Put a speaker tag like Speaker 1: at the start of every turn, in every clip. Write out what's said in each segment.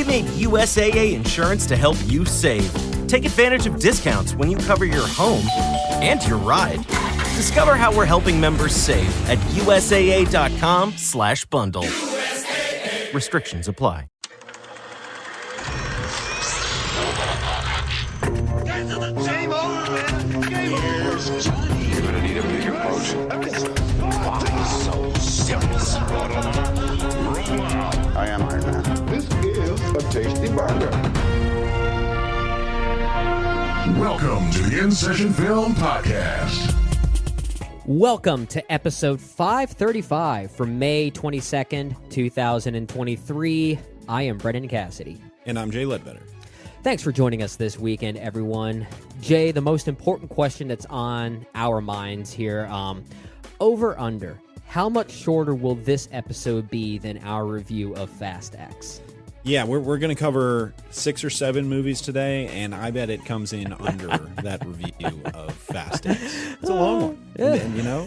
Speaker 1: We made USAA insurance to help you save. Take advantage of discounts when you cover your home and your ride. Discover how we're helping members save at USAA.com/bundle. USAA. Restrictions apply.
Speaker 2: Game over, man. Game over. Johnny.
Speaker 3: You're gonna need a bigger boat.
Speaker 2: So serious.
Speaker 3: I am Iron Man.
Speaker 2: This is a tasty burger.
Speaker 4: Welcome to the InSession Film Podcast.
Speaker 5: Welcome to episode 535 from May 22nd, 2023. I am Brendan Cassidy.
Speaker 6: And I'm Jay Ledbetter.
Speaker 5: Thanks for joining us this weekend, everyone. Jay, the most important question that's on our minds here, over under. How much shorter will this episode be than our review of Fast X?
Speaker 6: Yeah, we're going to cover 6 or 7 movies today, and I bet it comes in under that review of Fast X. It's a long one.
Speaker 5: Yeah.
Speaker 6: And, you know,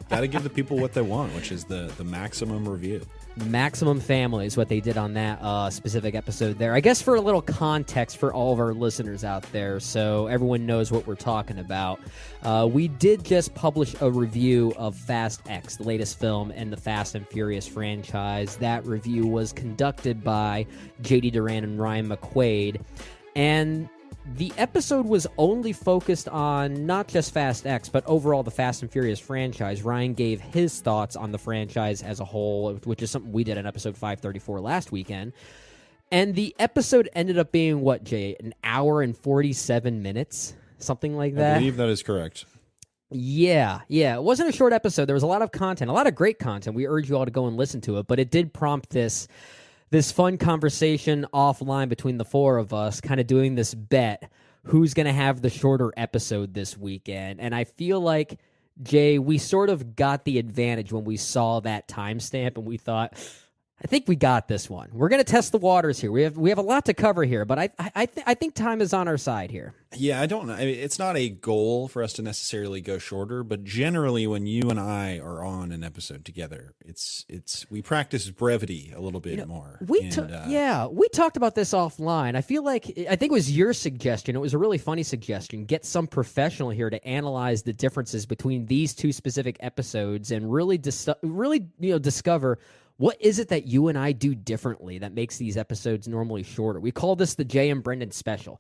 Speaker 6: got to give the people what they want, which is the maximum review.
Speaker 5: Maximum Family is what they did on that specific episode there. I guess for a little context for all of our listeners out there, so everyone knows what we're talking about, we did just publish a review of Fast X, the latest film in the Fast and Furious franchise. That review was conducted by J.D. Duran and Ryan McQuaid, and the episode was only focused on not just Fast X, but overall the Fast and Furious franchise. Ryan gave his thoughts on the franchise as a whole, which is something we did in episode 534 last weekend. And the episode ended up being, what, Jay, an hour and 47 minutes? Something like that?
Speaker 6: I believe that is correct.
Speaker 5: Yeah. It wasn't a short episode. There was a lot of content, a lot of great content. We urge you all to go and listen to it, but it did prompt this fun conversation offline between the four of us, kind of doing this bet, who's going to have the shorter episode this weekend. And I feel like, Jay, we sort of got the advantage when we saw that timestamp, and we thought, I think we got this one. We're going to test the waters here. We have a lot to cover here, but I think time is on our side here.
Speaker 6: Yeah, I don't know. I mean, it's not a goal for us to necessarily go shorter, but generally when you and I are on an episode together, we practice brevity a little bit more.
Speaker 5: We talked about this offline. I think it was your suggestion. It was a really funny suggestion. Get some professional here to analyze the differences between these two specific episodes and really discover what is it that you and I do differently that makes these episodes normally shorter? We call this the Jay and Brendan special.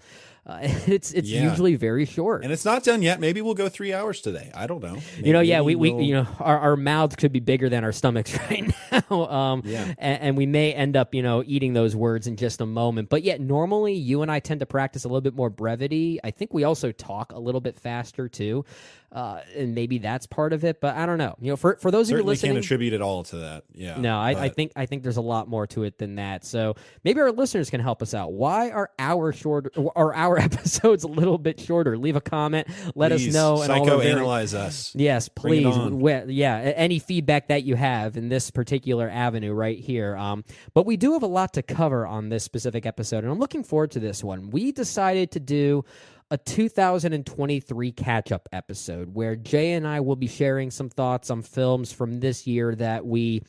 Speaker 5: It's usually very short,
Speaker 6: and it's not done yet. Maybe we'll go 3 hours today. I don't know. Maybe
Speaker 5: we our mouths could be bigger than our stomachs right now. And we may end up eating those words in just a moment. But yet normally you and I tend to practice a little bit more brevity. I think we also talk a little bit faster too. And maybe that's part of it, but I don't know. For those of you listening,
Speaker 6: can't attribute it all to that. Yeah.
Speaker 5: No, I think there's a lot more to it than that. So maybe our listeners can help us out. Why are our episodes a little bit shorter? Leave a comment. Let us know. And
Speaker 6: psychoanalyze us.
Speaker 5: Yes, please. Any feedback that you have in this particular avenue right here. But we do have a lot to cover on this specific episode, and I'm looking forward to this one. We decided to do a 2023 catch-up episode where Jay and I will be sharing some thoughts on films from this year that we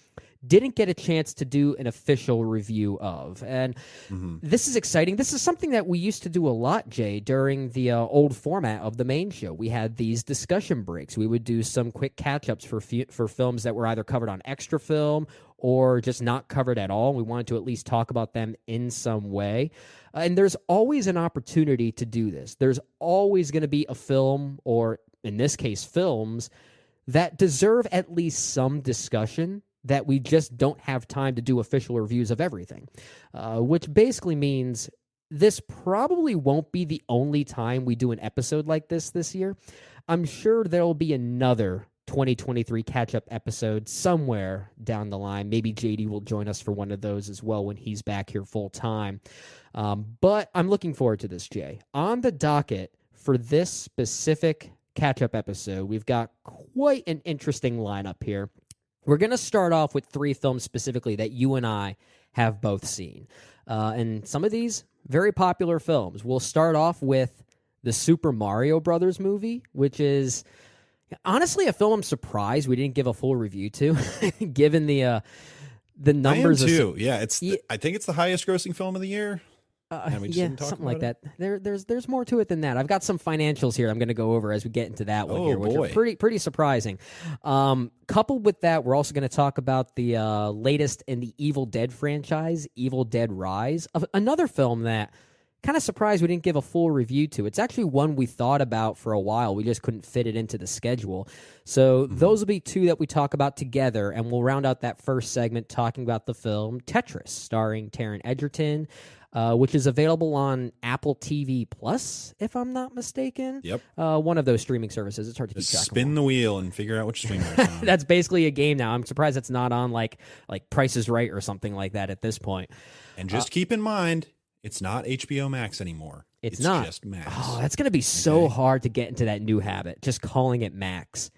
Speaker 5: didn't get a chance to do an official review of. And this is exciting. This is something that we used to do a lot, Jay, during the old format of the main show. We had these discussion breaks. We would do some quick catch-ups for films that were either covered on Extra Film or just not covered at all. We wanted to at least talk about them in some way. And there's always an opportunity to do this. There's always going to be a film, or in this case, films, that deserve at least some discussion that we just don't have time to do official reviews of everything, which basically means this probably won't be the only time we do an episode like this year. I'm sure there will be another 2023 catch-up episode somewhere down the line. Maybe JD will join us for one of those as well when he's back here full-time. But I'm looking forward to this, Jay. On the docket for this specific catch-up episode, we've got quite an interesting lineup here. We're going to start off with 3 films specifically that you and I have both seen. And some of these, very popular films. We'll start off with the Super Mario Brothers movie, which is honestly a film I'm surprised we didn't give a full review to, given the the numbers
Speaker 6: I am too. Yeah, I think it's the highest grossing film of the year.
Speaker 5: Yeah, something like that. There's more to it than that. I've got some financials here I'm going to go over as we get into that one here, which are pretty surprising. Coupled with that, we're also going to talk about the latest in the Evil Dead franchise, Evil Dead Rise, another film that kind of surprised we didn't give a full review to. It's actually one we thought about for a while. We just couldn't fit it into the schedule. So those will be two that we talk about together, and we'll round out that first segment talking about the film Tetris, starring Taron Egerton, which is available on Apple TV Plus, if I'm not mistaken.
Speaker 6: Yep.
Speaker 5: One of those streaming services. It's hard to keep track of.
Speaker 6: Spin the wheel and figure out which streamer it's on.
Speaker 5: That's basically a game now. I'm surprised it's not on like Price is Right or something like that at this point.
Speaker 6: And just keep in mind, it's not HBO Max anymore.
Speaker 5: It's not.
Speaker 6: Just Max.
Speaker 5: Oh, that's going to be so hard to get into that new habit, just calling it Max.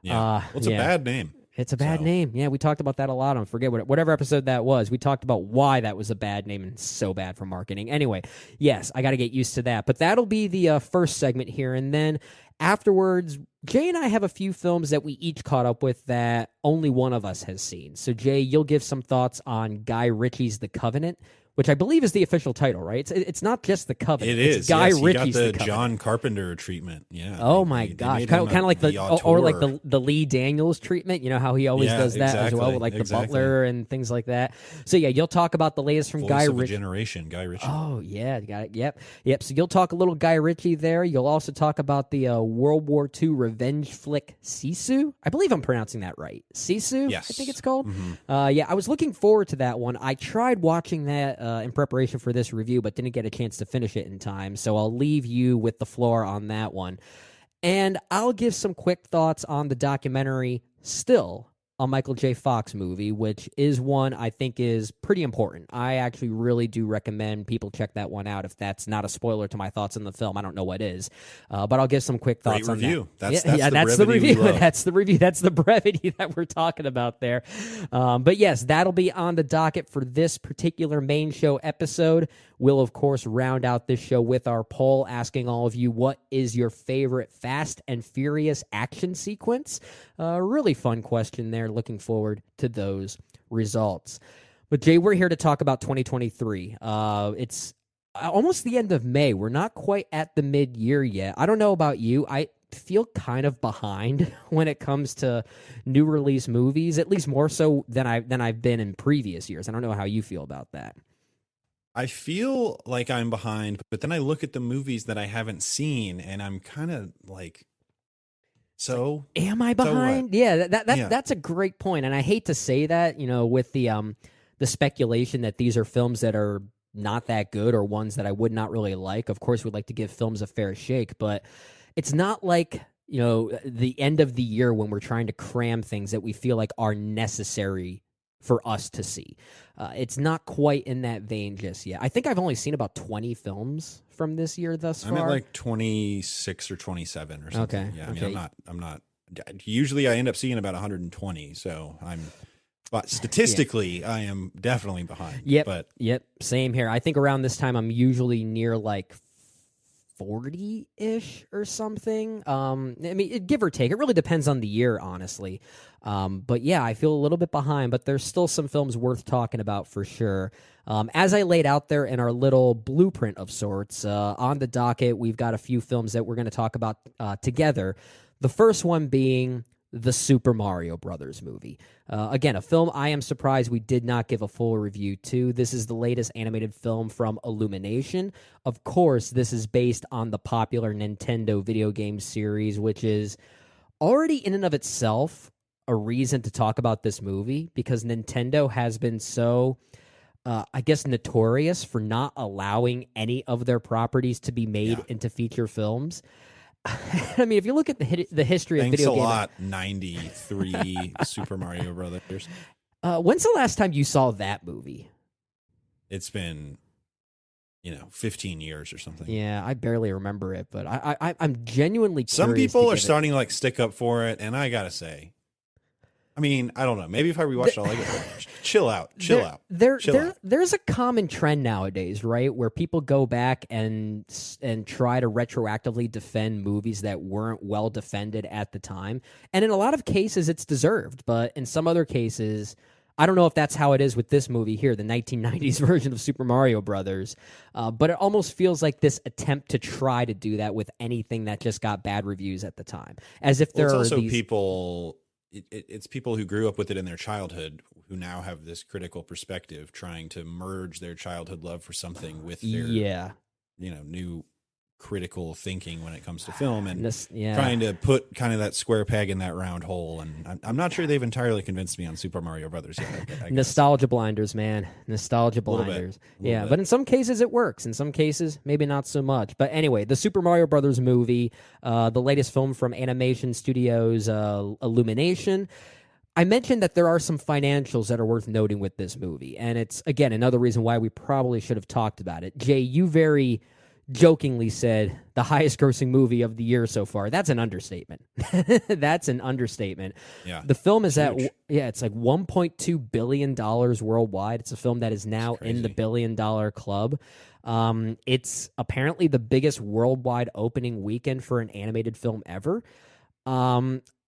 Speaker 6: Yeah. Well, it's a bad name.
Speaker 5: It's a bad name. Yeah, we talked about that a lot on whatever episode that was. We talked about why that was a bad name and so bad for marketing. Anyway, yes, I got to get used to that. But that'll be the first segment here. And then afterwards, Jay and I have a few films that we each caught up with that only one of us has seen. So, Jay, you'll give some thoughts on Guy Ritchie's The Covenant, which I believe is the official title, right? It's not just The Covenant.
Speaker 6: It is.
Speaker 5: It's Guy Ritchie's
Speaker 6: The
Speaker 5: Covenant.
Speaker 6: John Carpenter treatment. Yeah.
Speaker 5: Oh my gosh, kind of like the Lee Daniels treatment. You know how he always does that as well, with like the Butler and things like that. So yeah, you'll talk about the latest from
Speaker 6: Voice
Speaker 5: Guy
Speaker 6: of
Speaker 5: Ritchie.
Speaker 6: Generation, Guy Ritchie.
Speaker 5: Oh yeah, got it. Yep. So you'll talk a little Guy Ritchie there. You'll also talk about the World War II revenge flick Sisu. I believe I'm pronouncing that right. Sisu.
Speaker 6: Yes.
Speaker 5: I think it's called. Yeah, I was looking forward to that one. I tried watching that in preparation for this review, but didn't get a chance to finish it in time. So I'll leave you with the floor on that one. And I'll give some quick thoughts on the documentary Still, a Michael J. Fox movie, which is one I think is pretty important. I actually really do recommend people check that one out. If that's not a spoiler to my thoughts on the film, I don't know what is. But I'll give some quick thoughts on
Speaker 6: review.
Speaker 5: that.
Speaker 6: That's the
Speaker 5: review.
Speaker 6: we love.
Speaker 5: That's the review. That's the brevity that we're talking about there. But yes, that'll be on the docket for this particular main show episode. We'll, of course, round out this show with our poll asking all of you, what is your favorite Fast and Furious action sequence? Really fun question there. Looking forward to those results. But, Jay, we're here to talk about 2023. It's almost the end of May. We're not quite at the mid-year yet. I don't know about you. I feel kind of behind when it comes to new release movies, at least more so than I've been in previous years. I don't know how you feel about that.
Speaker 6: I feel like I'm behind, but then I look at the movies that I haven't seen, and I'm kind of like, so
Speaker 5: am I behind?
Speaker 6: So
Speaker 5: yeah, that's a great point, and I hate to say that, with the speculation that these are films that are not that good or ones that I would not really like. Of course, we'd like to give films a fair shake, but it's not like the end of the year when we're trying to cram things that we feel like are necessary for us to see. It's not quite in that vein just yet. I think I've only seen about 20 films from this year thus far.
Speaker 6: I'm at like 26 or 27 or something.
Speaker 5: Okay.
Speaker 6: Yeah, I mean, I'm not. Usually, I end up seeing about 120. So but statistically, I am definitely behind.
Speaker 5: Yep. Same here. I think around this time, I'm usually near like 40-ish or something. I mean, give or take. It really depends on the year, honestly. But yeah, I feel a little bit behind, but there's still some films worth talking about for sure. As I laid out there in our little blueprint of sorts, on the docket, we've got a few films that we're going to talk about together. The first one being the Super Mario Brothers movie. Again, a film I am surprised we did not give a full review to. This is the latest animated film from Illumination. Of course, this is based on the popular Nintendo video game series, which is already in and of itself a reason to talk about this movie, because Nintendo has been so, I guess, notorious for not allowing any of their properties to be made into feature films. I mean, if you look at the history of video games... Thanks a lot,
Speaker 6: 93 Super Mario Brothers.
Speaker 5: When's the last time you saw that movie?
Speaker 6: It's been, 15 years or something.
Speaker 5: Yeah, I barely remember it, but I'm genuinely curious.
Speaker 6: Some people are starting to stick up for it, and I gotta say, I mean, I don't know. Maybe if I rewatched it, I'll like it. Chill out. There's a common trend nowadays, right, where people go back and try to retroactively defend movies that weren't well defended at the time. And in a lot of cases, it's deserved. But in some other cases,
Speaker 5: I don't know if that's how it is with this movie here, the 1990s version of Super Mario Brothers, but it almost feels like this attempt to try to do that with anything that just got bad reviews at the time, as if there
Speaker 6: it's
Speaker 5: are
Speaker 6: also
Speaker 5: these
Speaker 6: people. It's people who grew up with it in their childhood who now have this critical perspective, trying to merge their childhood love for something with their new critical thinking when it comes to film, and trying to put kind of that square peg in that round hole. And I'm not sure they've entirely convinced me on Super Mario Brothers yet. I
Speaker 5: Nostalgia blinders, man. Nostalgia blinders. Yeah, but in some cases it works. In some cases, maybe not so much. But anyway, the Super Mario Brothers movie, the latest film from animation studios Illumination. I mentioned that there are some financials that are worth noting with this movie, and it's, again, another reason why we probably should have talked about it. Jay, you very jokingly said the highest grossing movie of the year so far. That's an understatement. That's an understatement.
Speaker 6: Yeah.
Speaker 5: The film is it's like $1.2 billion worldwide. It's a film that is now in the $1 billion club. It's apparently the biggest worldwide opening weekend for an animated film ever.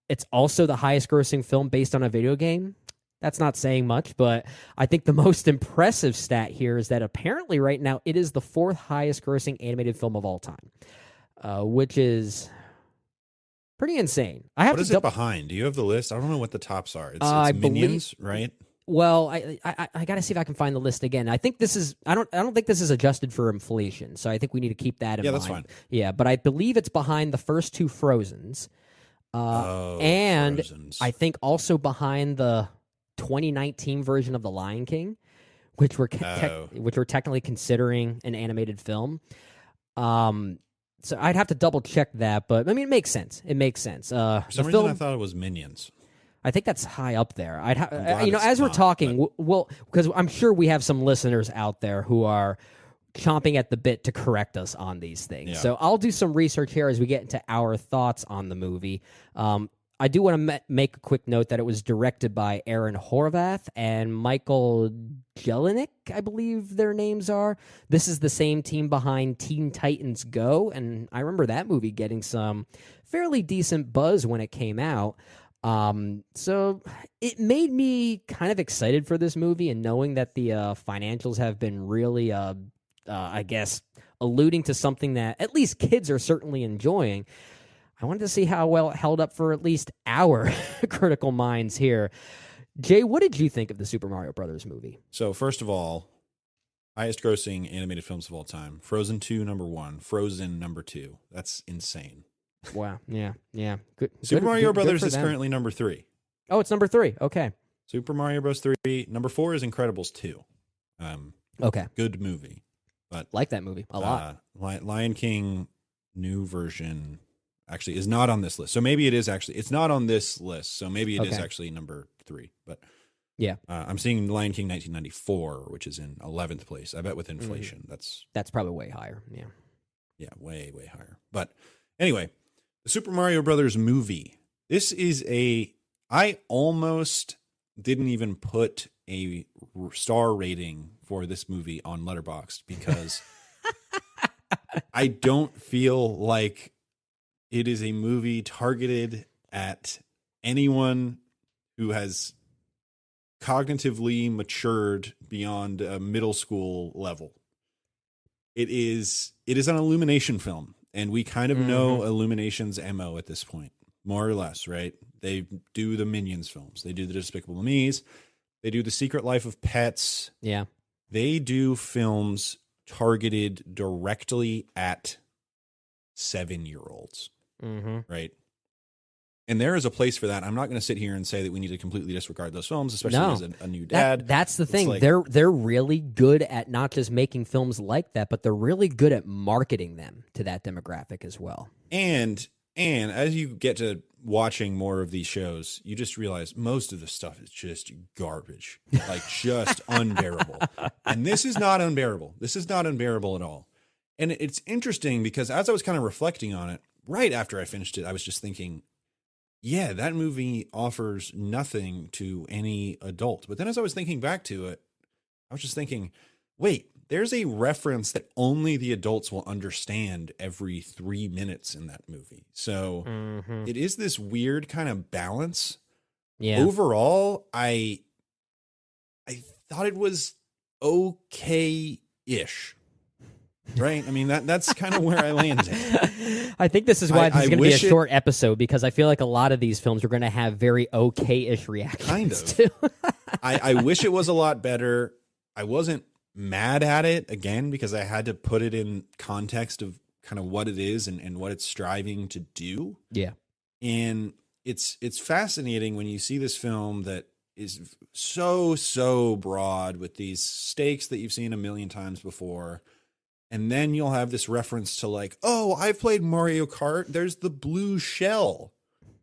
Speaker 5: It's also the highest grossing film based on a video game. That's not saying much, but I think the most impressive stat here is that apparently right now it is the 4th highest grossing animated film of all time, which is pretty insane.
Speaker 6: What is it behind? Do you have the list? I don't know what the tops are. It's Minions, right?
Speaker 5: Well, I got to see if I can find the list again. I think this is I don't think this is adjusted for inflation, so I think we need to keep that in mind.
Speaker 6: Yeah, that's fine.
Speaker 5: Yeah, but I believe it's behind the first 2 Frozens, and
Speaker 6: Frozens.
Speaker 5: I think also behind the 2019 version of The Lion King, which we're technically considering an animated film. So I'd have to double check that, but I mean, it makes sense. It makes sense.
Speaker 6: For some reason, I thought it was Minions.
Speaker 5: I think that's high up there. As we're talking, we'll because I'm sure we have some listeners out there who are chomping at the bit to correct us on these things.
Speaker 6: Yeah.
Speaker 5: So I'll do some research here as we get into our thoughts on the movie. I do want to make a quick note that it was directed by Aaron Horvath and Michael Jelenic, I believe their names are. This is the same team behind Teen Titans Go, and I remember that movie getting some fairly decent buzz when it came out. So it made me kind of excited for this movie, and knowing that the financials have been really, I guess, alluding to something that at least kids are certainly enjoying. I wanted to see how well it held up for at least our critical minds here. Jay, what did you think of the Super Mario Brothers movie?
Speaker 6: So, first of all, highest grossing animated films of all time. Frozen 2, number 1. Frozen, number 2. That's insane.
Speaker 5: Wow. Yeah. Good.
Speaker 6: Super Mario Brothers is currently number 3.
Speaker 5: Oh, it's number 3. Okay.
Speaker 6: Super Mario Bros. 3. Number 4 is Incredibles 2.
Speaker 5: Okay.
Speaker 6: Good movie. But
Speaker 5: like that movie a lot.
Speaker 6: Lion King new version actually is not on this list. So maybe it is actually, it's not on this list. So maybe it is actually number 3. But
Speaker 5: yeah,
Speaker 6: I'm seeing Lion King 1994, which is in 11th place. I bet with inflation,
Speaker 5: that's probably way higher. Yeah.
Speaker 6: Yeah, way, way higher. But anyway, the Super Mario Brothers movie. This is I almost didn't even put a star rating for this movie on Letterboxd because I don't feel like it is a movie targeted at anyone who has cognitively matured beyond a middle school level. It is an Illumination film, and we kind of know Illumination's MO at this point, more or less, right? They do the Minions films. They do the Despicable Me's. They do The Secret Life of Pets.
Speaker 5: Yeah.
Speaker 6: They do films targeted directly at 7-year-olds, right? And there is a place for that. I'm not going to sit here and say that we need to completely disregard those films, especially as a new dad.
Speaker 5: That's the thing. Like, they're really good at not just making films like that, but they're really good at marketing them to that demographic as well.
Speaker 6: And as you get to watching more of these shows, you just realize most of the stuff is just garbage, like just unbearable. And this is not unbearable. This is not unbearable at all. And it's interesting because as I was kind of reflecting on it, right after I finished it, I was just thinking, yeah, that movie offers nothing to any adult. But then as I was thinking back to it, I was just thinking, wait, there's a reference that only the adults will understand every 3 minutes in that movie. So it is this weird kind of balance.
Speaker 5: Yeah.
Speaker 6: Overall, I I thought it was okay-ish. Right? I mean, that's kind of where I landed.
Speaker 5: I think this is why this is going to be a short episode, because I feel like a lot of these films are going to have very okay-ish reactions.
Speaker 6: Kind of.
Speaker 5: Too.
Speaker 6: I wish it was a lot better. I wasn't mad at it, again, because I had to put it in context of kind of what it is and what it's striving to do.
Speaker 5: Yeah.
Speaker 6: And it's fascinating when you see this film that is so broad with these stakes that you've seen a million times before. And then you'll have this reference to like, oh, I've played Mario Kart. There's the blue shell.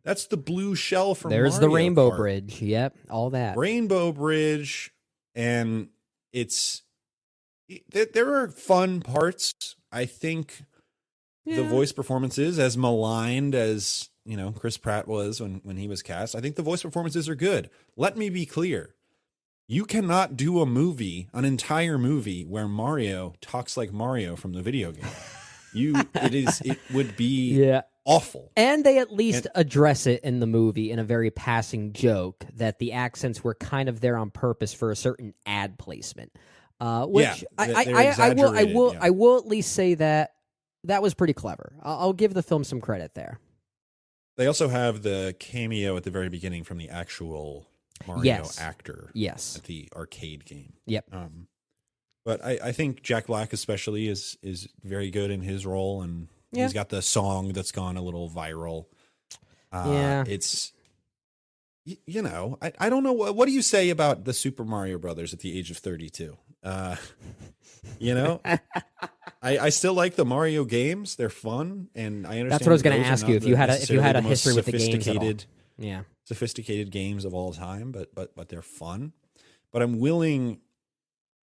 Speaker 6: That's the blue shell from
Speaker 5: There's
Speaker 6: Mario
Speaker 5: the Rainbow
Speaker 6: Kart.
Speaker 5: Bridge. Yep, all that.
Speaker 6: Rainbow Bridge. And there are fun parts. I think the voice performances, as maligned as, Chris Pratt was when he was cast, I think the voice performances are good. Let me be clear. You cannot do an entire movie where Mario talks like Mario from the video game. It would be awful.
Speaker 5: And they at least address it in the movie in a very passing joke that the accents were kind of there on purpose for a certain ad placement. Which I will at least say that was pretty clever. I'll give the film some credit there.
Speaker 6: They also have the cameo at the very beginning from the actual Mario actor at the arcade game.
Speaker 5: Yep.
Speaker 6: But I think Jack Black especially is very good in his role, and he's got the song that's gone a little viral. It's, I don't know. What do you say about the Super Mario Brothers at the age of 32? I still like the Mario games. They're fun, and I understand. That's
Speaker 5: what I was going to ask you. If you had a history with the games at all.
Speaker 6: Sophisticated games of all time, but they're fun. But I'm willing.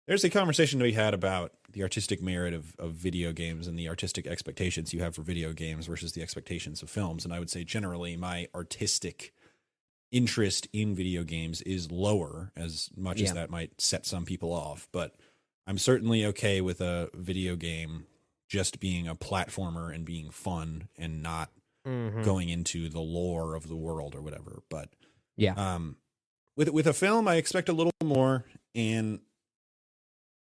Speaker 6: There's a conversation to be had about the artistic merit of video games and the artistic expectations you have for video games versus the expectations of films. And I would say generally my artistic interest in video games is lower, as much as that might set some people off. But I'm certainly okay with a video game just being a platformer and being fun and not going into the lore of the world or whatever. But with a film, I expect a little more, and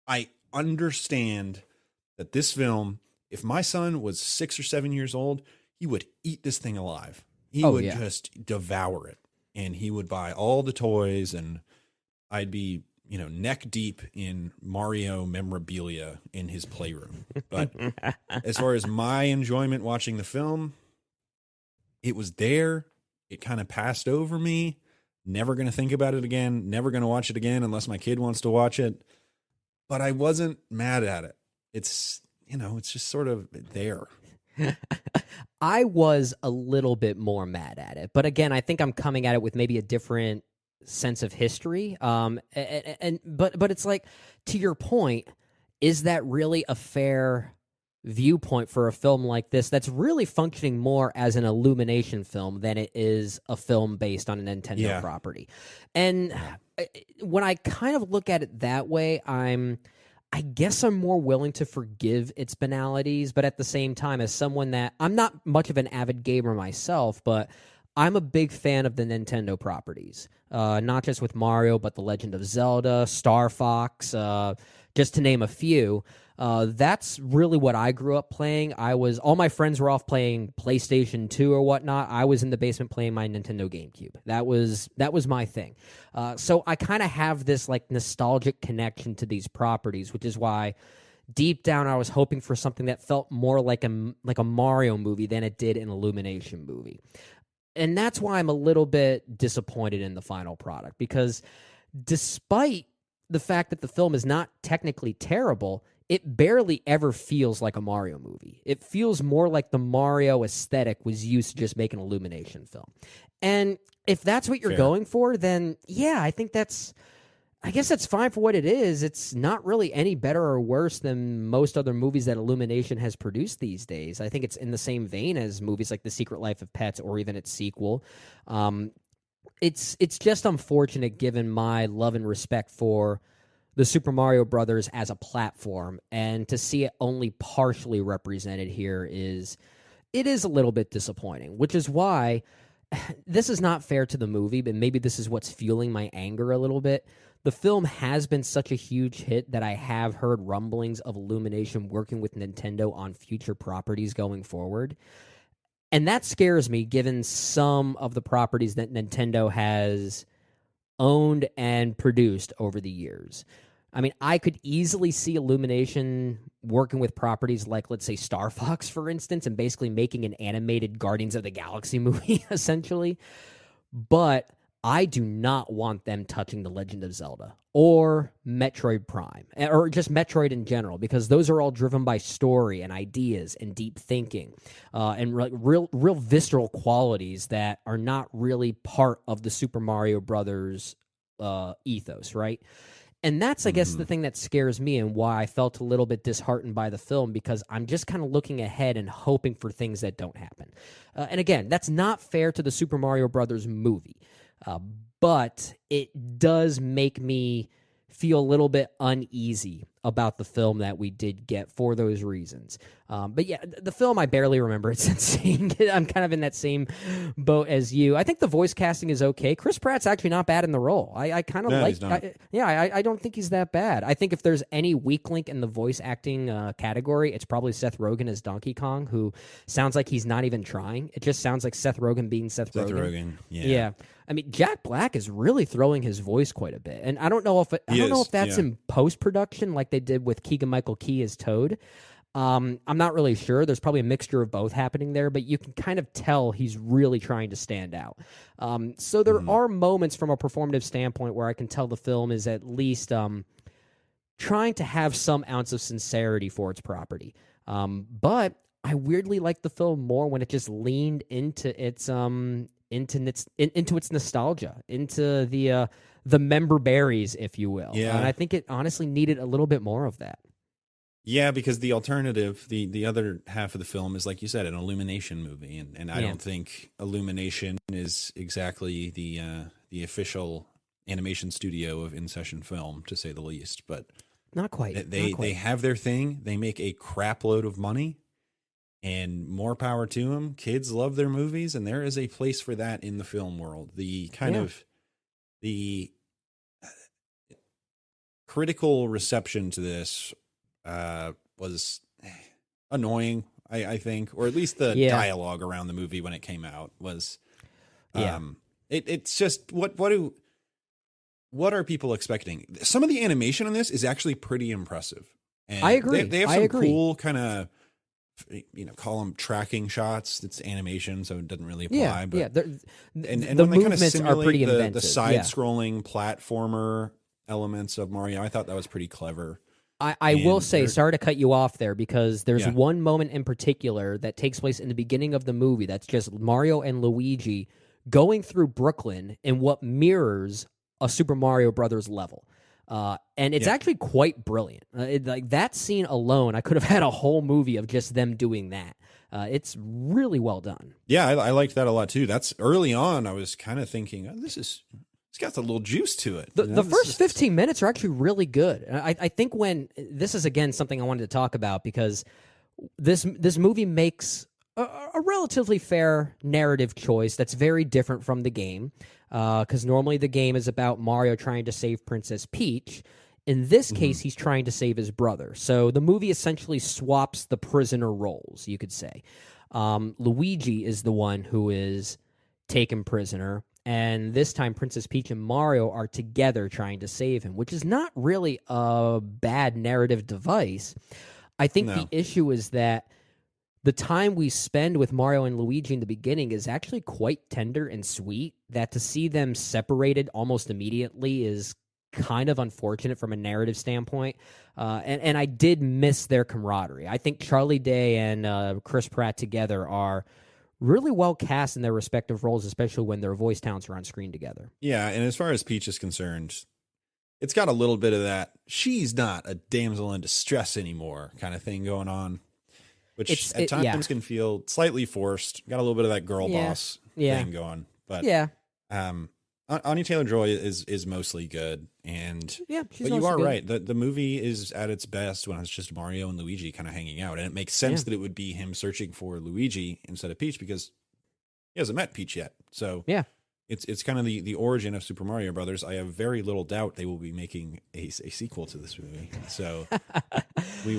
Speaker 6: I understand that this film, if my son was 6 or 7 years old, he would eat this thing alive. He would just devour it, and he would buy all the toys, and I'd be, neck deep in Mario memorabilia in his playroom. But as far as my enjoyment watching the film, it was there. It kind of passed over me. Never going to think about it again. Never going to watch it again unless my kid wants to watch it. But I wasn't mad at it. It's, it's just sort of there.
Speaker 5: I was a little bit more mad at it. But again, I think I'm coming at it with maybe a different sense of history. But it's like, to your point, is that really a fair viewpoint for a film like this that's really functioning more as an Illumination film than it is a film based on a Nintendo property? And when I kind of look at it that way, I guess I'm more willing to forgive its banalities, but at the same time, as someone that I'm not much of an avid gamer myself, but I'm a big fan of the Nintendo properties, not just with Mario, but The Legend of Zelda, Star Fox, just to name a few. That's really what I grew up playing. All my friends were off playing PlayStation 2 or whatnot. I was in the basement playing my Nintendo GameCube. That was my thing. So I kind of have this like nostalgic connection to these properties, which is why deep down I was hoping for something that felt more like a Mario movie than it did an Illumination movie. And that's why I'm a little bit disappointed in the final product, because despite the fact that the film is not technically terrible, it barely ever feels like a Mario movie. It feels more like the Mario aesthetic was used to just make an Illumination film. And if that's what you're going for, then I think I guess that's fine for what it is. It's not really any better or worse than most other movies that Illumination has produced these days. I think it's in the same vein as movies like The Secret Life of Pets or even its sequel. It's just unfortunate, given my love and respect for the Super Mario Brothers as a platform, and to see it only partially represented here is a little bit disappointing, which is why this is not fair to the movie, but maybe this is what's fueling my anger a little bit. the film has been such a huge hit that I have heard rumblings of Illumination working with Nintendo on future properties going forward. And that scares me, given some of the properties that Nintendo has owned and produced over the years. I mean, I could easily see Illumination working with properties like, let's say, Star Fox, for instance, and basically making an animated Guardians of the Galaxy movie, essentially. But I do not want them touching The Legend of Zelda or Metroid Prime, or just Metroid in general, because those are all driven by story and ideas and deep thinking and real visceral qualities that are not really part of the Super Mario Brothers ethos, right? And that's, I guess, the thing that scares me and why I felt a little bit disheartened by the film, because I'm just kind of looking ahead and hoping for things that don't happen. And again, that's not fair to the Super Mario Brothers movie, but it does make me feel a little bit uneasy about the film that we did get for those reasons. But yeah, the film, I barely remember it since seeing it. I'm kind of in that same boat as you. I think the voice casting is okay. Chris Pratt's actually not bad in the role. I kind of like. I don't think he's that bad. I think if there's any weak link in the voice acting category, it's probably Seth Rogen as Donkey Kong, who sounds like he's not even trying. It just sounds like Seth Rogen being Seth Rogen. Yeah. I mean, Jack Black is really throwing his voice quite a bit, and I don't know if that's in post production like they did with Keegan-Michael Key as Toad. I'm not really sure. There's probably a mixture of both happening there, but you can kind of tell he's really trying to stand out. So there are moments from a performative standpoint where I can tell the film is at least trying to have some ounce of sincerity for its property. But I weirdly like the film more when it just leaned into its nostalgia, into the member berries, if you will.
Speaker 6: Yeah.
Speaker 5: And I think it honestly needed a little bit more of that.
Speaker 6: Yeah, because the alternative, the other half of the film is, like you said, an Illumination movie, and I don't think Illumination is exactly the official animation studio of InSession Film, to say the least. But
Speaker 5: not quite.
Speaker 6: They have their thing. They make a crap load of money, and more power to them. Kids love their movies, and there is a place for that in the film world. The kind of the critical reception to this was annoying, I think, or at least the dialogue around the movie when it came out was. It's just what are people expecting? Some of the animation in this is actually pretty impressive. And
Speaker 5: I agree.
Speaker 6: They have some cool kind of, call them tracking shots. It's animation, so it doesn't really apply. And
Speaker 5: the
Speaker 6: when they kind of
Speaker 5: movements are pretty inventive.
Speaker 6: The side-scrolling platformer elements of Mario, I thought that was pretty clever.
Speaker 5: I will say, sorry to cut you off there, because there's one moment in particular that takes place in the beginning of the movie that's just Mario and Luigi going through Brooklyn in what mirrors a Super Mario Brothers level. And it's actually quite brilliant. Like that scene alone, I could have had a whole movie of just them doing that. It's really well done.
Speaker 6: Yeah, I liked that a lot too. That's early on. I was kind of thinking, it's got a little juice to it.
Speaker 5: The first 15 minutes are actually really good. I think when this is again something I wanted to talk about, because this movie makes a relatively fair narrative choice that's very different from the game. Because normally the game is about Mario trying to save Princess Peach. In this case, he's trying to save his brother. So the movie essentially swaps the prisoner roles, you could say. Luigi is the one who is taken prisoner, and this time Princess Peach and Mario are together trying to save him, which is not really a bad narrative device. I think the issue is that the time we spend with Mario and Luigi in the beginning is actually quite tender and sweet, that to see them separated almost immediately is kind of unfortunate from a narrative standpoint. And I did miss their camaraderie. I think Charlie Day and Chris Pratt together are really well cast in their respective roles, especially when their voice talents are on screen together.
Speaker 6: Yeah, and as far as Peach is concerned, it's got a little bit of that she's not a damsel in distress anymore kind of thing going on, which at times can feel slightly forced. Got a little bit of that girl boss thing going. But Anya Taylor-Joy is mostly good, and but you are right. The movie is at its best when it's just Mario and Luigi kind of hanging out, and it makes sense that it would be him searching for Luigi instead of Peach because he hasn't met Peach yet. So it's kind of the origin of Super Mario Brothers. I have very little doubt they will be making a sequel to this movie. So we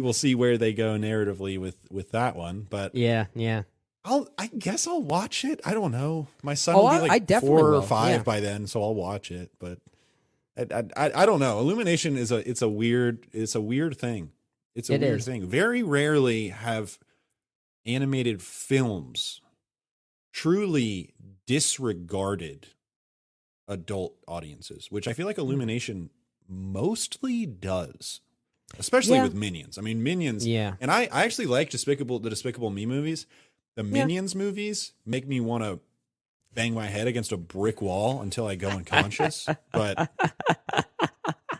Speaker 6: will see where they go narratively with that one. But
Speaker 5: yeah.
Speaker 6: I guess I'll watch it. I don't know. My son
Speaker 5: Oh,
Speaker 6: will be
Speaker 5: I
Speaker 6: like
Speaker 5: definitely
Speaker 6: 4 or
Speaker 5: will.
Speaker 6: 5
Speaker 5: Yeah.
Speaker 6: by then, so I'll watch it. But I don't know. Illumination is a weird thing. It's a weird thing. Very rarely have animated films truly disregarded adult audiences, which I feel like Illumination mostly does, especially with Minions. I mean, Minions.
Speaker 5: Yeah.
Speaker 6: And I actually like the Despicable Me movies. The Minions movies make me want to bang my head against a brick wall until I go unconscious. But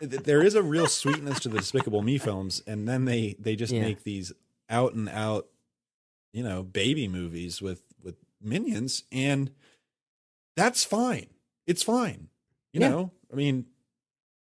Speaker 6: there is a real sweetness to the Despicable Me films, and then they just make these out and out, baby movies with Minions, and that's fine. It's fine. You know, I mean,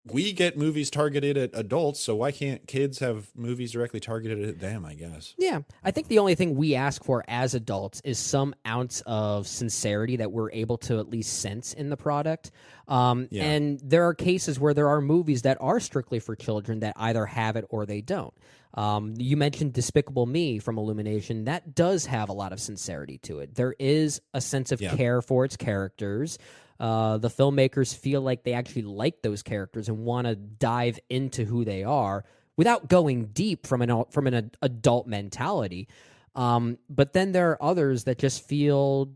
Speaker 6: we get movies targeted at adults, so why can't kids have movies directly targeted at them, I guess?
Speaker 5: Yeah. I think the only thing we ask for as adults is some ounce of sincerity that we're able to at least sense in the product. And there are cases where there are movies that are strictly for children that either have it or they don't. You mentioned Despicable Me from Illumination. That does have a lot of sincerity to it. There is a sense of care for its characters. The filmmakers feel like they actually like those characters and want to dive into who they are without going deep from an adult mentality. But then there are others that just feel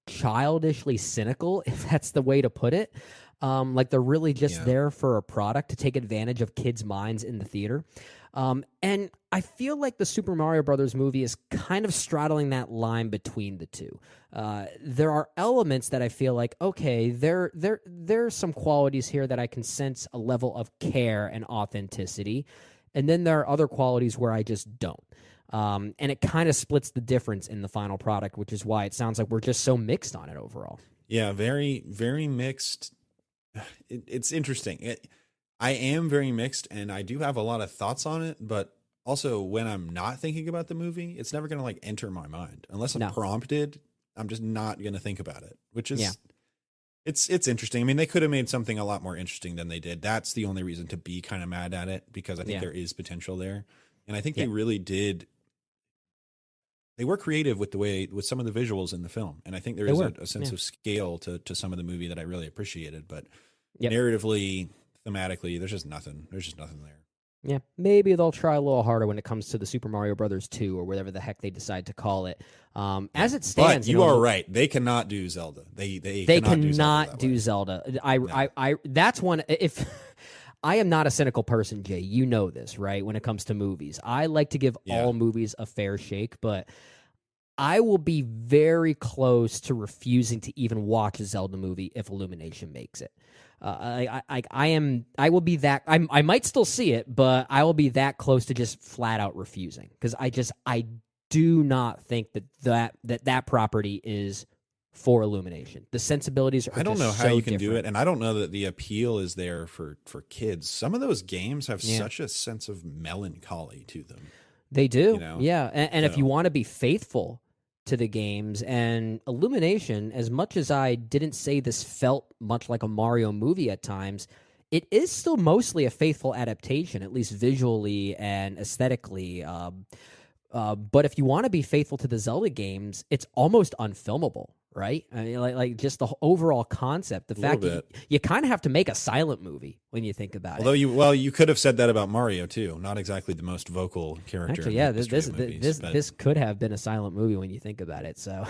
Speaker 5: childishly cynical, if that's the way to put it. Like they're really just there for a product to take advantage of kids' minds in the theater. And I feel like the Super Mario Brothers movie is kind of straddling that line between the two. There are elements that I feel like, okay, there's some qualities here that I can sense a level of care and authenticity. And then there are other qualities where I just don't. And it kind of splits the difference in the final product, which is why it sounds like we're just so mixed on it overall.
Speaker 6: Yeah, very, very mixed. It's interesting. I am very mixed, and I do have a lot of thoughts on it, but also when I'm not thinking about the movie, it's never going to like enter my mind unless I'm prompted. I'm just not going to think about it, which is it's interesting. I mean, they could have made something a lot more interesting than they did. That's the only reason to be kind of mad at it, because I think there is potential there, and I think they really did. They were creative with some of the visuals in the film, and I think there is a sense of scale to some of the movie that I really appreciated. But narratively, thematically, there's just nothing. There's just nothing there.
Speaker 5: Yeah, maybe they'll try a little harder when it comes to the Super Mario Brothers 2 or whatever the heck they decide to call it. As it stands,
Speaker 6: but you are right. They cannot do Zelda. They cannot
Speaker 5: do Zelda. That's one. If I am not a cynical person, Jay, you know this, right? When it comes to movies, I like to give all movies a fair shake, but I will be very close to refusing to even watch a Zelda movie if Illumination makes it. I will be that. I might still see it, but I will be that close to just flat out refusing, because I do not think that property is for Illumination. The sensibilities are.
Speaker 6: I don't know how
Speaker 5: so
Speaker 6: you can
Speaker 5: different.
Speaker 6: do it, and I don't know that the appeal is there for kids. Some of those games have such a sense of melancholy to them.
Speaker 5: They do,
Speaker 6: you know?
Speaker 5: yeah. And if you want to be faithful to the games, and Illumination, as much as I didn't say this felt much like a Mario movie at times, it is still mostly a faithful adaptation, at least visually and aesthetically. But if you want to be faithful to the Zelda games, it's almost unfilmable, right? I mean, like just the overall concept, the fact that you kind of have to make a silent movie when you think about it.
Speaker 6: Although you could have said that about Mario too. Not exactly the most vocal character.
Speaker 5: Actually, this could have been a silent movie when you think about it. So,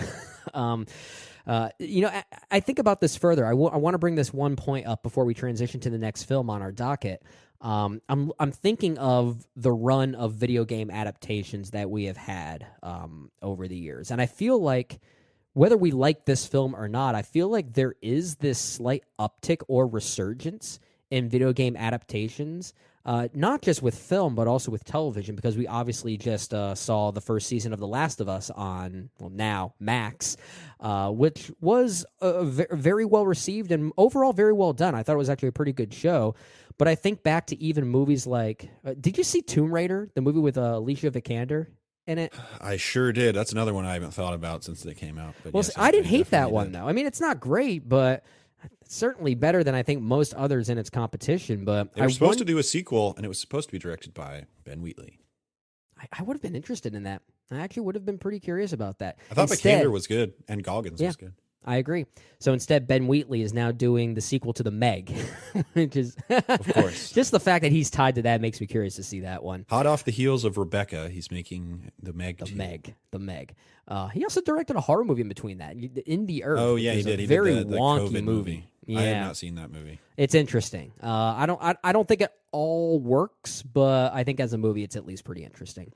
Speaker 5: I think about this further. I want to bring this one point up before we transition to the next film on our docket. I'm thinking of the run of video game adaptations that we have had over the years, and I feel like, whether we like this film or not, I feel like there is this slight uptick or resurgence in video game adaptations, not just with film, but also with television, because we obviously just saw the first season of The Last of Us on, now Max, which was very well received and overall very well done. I thought it was actually a pretty good show. But I think back to even movies like, did you see Tomb Raider, the movie with Alicia Vikander? in it?
Speaker 6: I sure did. That's another one I haven't thought about since they came out. But
Speaker 5: Well,
Speaker 6: yes,
Speaker 5: I didn't hate that
Speaker 6: definitely
Speaker 5: one,
Speaker 6: did.
Speaker 5: though. I mean, it's not great, but it's certainly better than I think most others in its competition. But
Speaker 6: They were supposed to do a sequel, and it was supposed to be directed by Ben Wheatley.
Speaker 5: I would have been interested in that. I actually would have been pretty curious about that.
Speaker 6: I thought
Speaker 5: Instead,
Speaker 6: Vikander was good, and Goggins was good.
Speaker 5: I agree. So instead, Ben Wheatley is now doing the sequel to The Meg, which is,
Speaker 6: Of course.
Speaker 5: just the fact that he's tied to that makes me curious to see that one.
Speaker 6: Hot off the heels of Rebecca, he's making the Meg.
Speaker 5: The
Speaker 6: 2.
Speaker 5: Meg. He also directed a horror movie in between that, In the Earth.
Speaker 6: Oh yeah,
Speaker 5: which
Speaker 6: he
Speaker 5: is
Speaker 6: did.
Speaker 5: A
Speaker 6: He
Speaker 5: very
Speaker 6: did the
Speaker 5: wonky
Speaker 6: COVID
Speaker 5: movie. Yeah,
Speaker 6: I have not seen that movie.
Speaker 5: it's interesting. I don't think it all works, but I think as a movie, it's at least pretty interesting.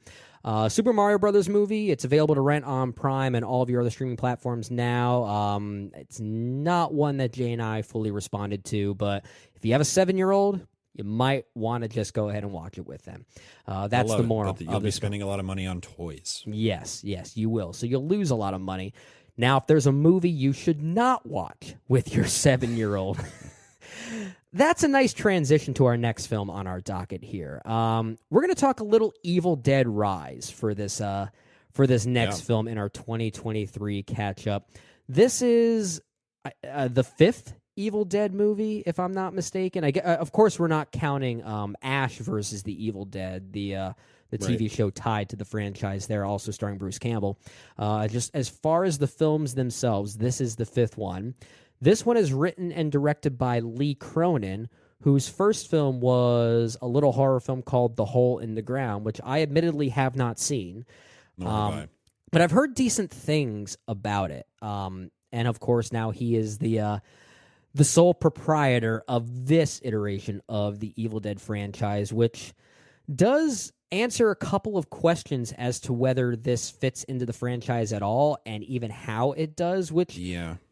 Speaker 5: Super Mario Brothers movie. It's available to rent on Prime and all of your other streaming platforms now. It's not one that Jay and I fully responded to, but if you have a 7-year-old, you might want to just go ahead and watch it with them. That's the moral.
Speaker 6: You'll be spending a lot of money on toys.
Speaker 5: Yes, you will. So you'll lose a lot of money. Now, if there's a movie you should not watch with your 7-year-old, that's a nice transition to our next film on our docket here. We're going to talk a little Evil Dead Rise for this next film in our 2023 catch-up. This is the 5th Evil Dead movie, if I'm not mistaken. Of course, we're not counting Ash versus the Evil Dead, the TV show tied to the franchise there, also starring Bruce Campbell. Just as far as the films themselves, this is the 5th one. This one is written and directed by Lee Cronin, whose first film was a little horror film called The Hole in the Ground, which I admittedly have not seen. But I've heard decent things about it. And of course, now he is the sole proprietor of this iteration of the Evil Dead franchise, which does answer a couple of questions as to whether this fits into the franchise at all and even how it does, which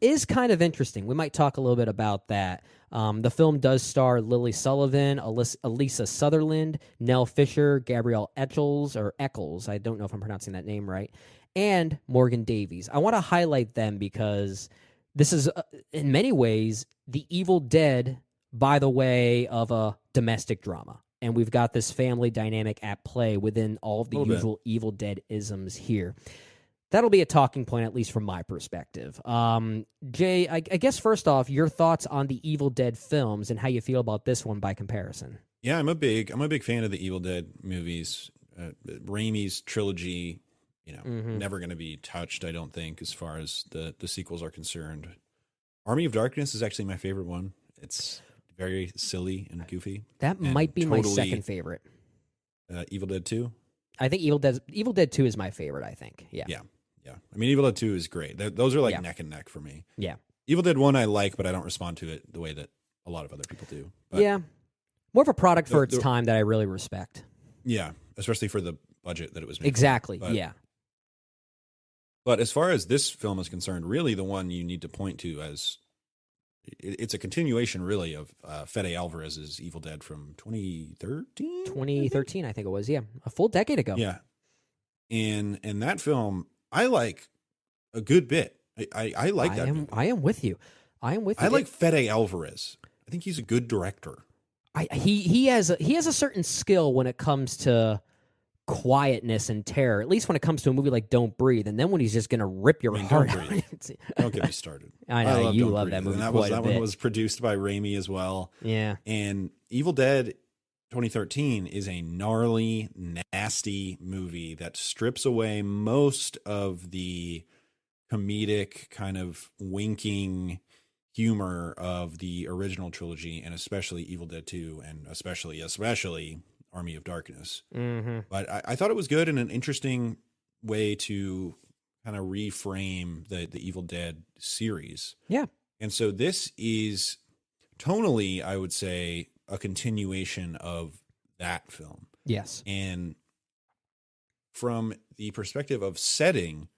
Speaker 5: is kind of interesting. We might talk a little bit about that. The film does star Lily Sullivan, Elisa Sutherland, Nell Fisher, Gabrielle Eccles, I don't know if I'm pronouncing that name right, and Morgan Davies. I want to highlight them because this is, in many ways, the Evil Dead by the way of a domestic drama. And we've got this family dynamic at play within all of the usual Evil Dead isms here. That'll be a talking point, at least from my perspective. Jay, I guess first off, your thoughts on the Evil Dead films and how you feel about this one by comparison.
Speaker 6: Yeah, I'm a big fan of the Evil Dead movies. Raimi's trilogy, never going to be touched, I don't think, as far as the sequels are concerned. Army of Darkness is actually my favorite one. It's very silly and goofy.
Speaker 5: That might be my second favorite.
Speaker 6: Evil Dead 2?
Speaker 5: I think Evil Dead 2 is my favorite, I think. Yeah.
Speaker 6: I mean, Evil Dead 2 is great. Those are like neck and neck for me.
Speaker 5: Yeah.
Speaker 6: Evil Dead 1 I like, but I don't respond to it the way that a lot of other people do. But
Speaker 5: yeah. More of a product for its time that I really respect.
Speaker 6: Yeah, especially for the budget that it was made.
Speaker 5: Exactly,
Speaker 6: but,
Speaker 5: yeah.
Speaker 6: But as far as this film is concerned, really the one you need to point to as it's a continuation, really, of Fede Alvarez's Evil Dead from 2013?
Speaker 5: 2013, I think it was, yeah. A full decade ago.
Speaker 6: Yeah. And that film, I like a good bit. I like that movie.
Speaker 5: I am with you. I
Speaker 6: like Fede Alvarez. I think he's a good director.
Speaker 5: He has a certain skill when it comes to quietness and terror, at least when it comes to a movie like Don't Breathe, and then when he's just going to rip your heart out.
Speaker 6: Don't get me started.
Speaker 5: I know, you love
Speaker 6: Breathe.
Speaker 5: that movie.
Speaker 6: And that one was produced by Raimi as well.
Speaker 5: Yeah.
Speaker 6: And Evil Dead 2013 is a gnarly, nasty movie that strips away most of the comedic kind of winking humor of the original trilogy, and especially Evil Dead 2, and especially Army of Darkness.
Speaker 5: Mm-hmm.
Speaker 6: But I thought it was good and an interesting way to kind of reframe the Evil Dead series.
Speaker 5: Yeah.
Speaker 6: And so this is tonally, I would say, a continuation of that film.
Speaker 5: Yes.
Speaker 6: And from the perspective of setting,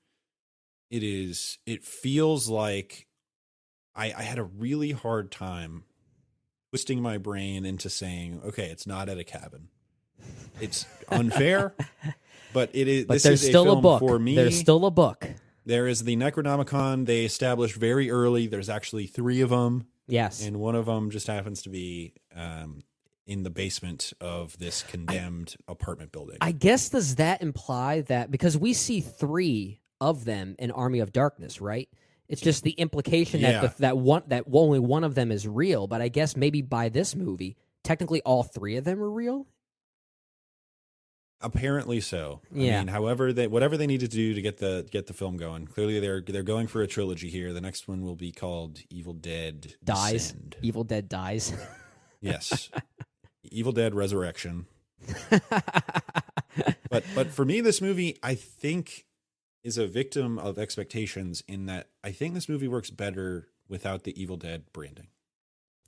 Speaker 6: it feels like I had a really hard time twisting my brain into saying, okay, it's not at a cabin. It's unfair, but it is.
Speaker 5: But
Speaker 6: this
Speaker 5: there's
Speaker 6: is
Speaker 5: still
Speaker 6: a film
Speaker 5: book.
Speaker 6: For me.
Speaker 5: There's still a book.
Speaker 6: There is the Necronomicon. They established very early. There's actually 3 of them.
Speaker 5: Yes.
Speaker 6: And one of them just happens to be in the basement of this condemned apartment building.
Speaker 5: I guess, does that imply that, because we see 3 of them in Army of Darkness, right? It's just the implication that only one of them is real, but I guess maybe by this movie, technically all 3 of them are real?
Speaker 6: Apparently so.
Speaker 5: Yeah.
Speaker 6: I mean, however, whatever they need to do to get the film going. Clearly, they're going for a trilogy here. The next one will be called Evil Dead
Speaker 5: Dies.
Speaker 6: Descend.
Speaker 5: Evil Dead Dies.
Speaker 6: Yes. Evil Dead Resurrection. But for me, this movie, I think, is a victim of expectations in that I think this movie works better without the Evil Dead branding.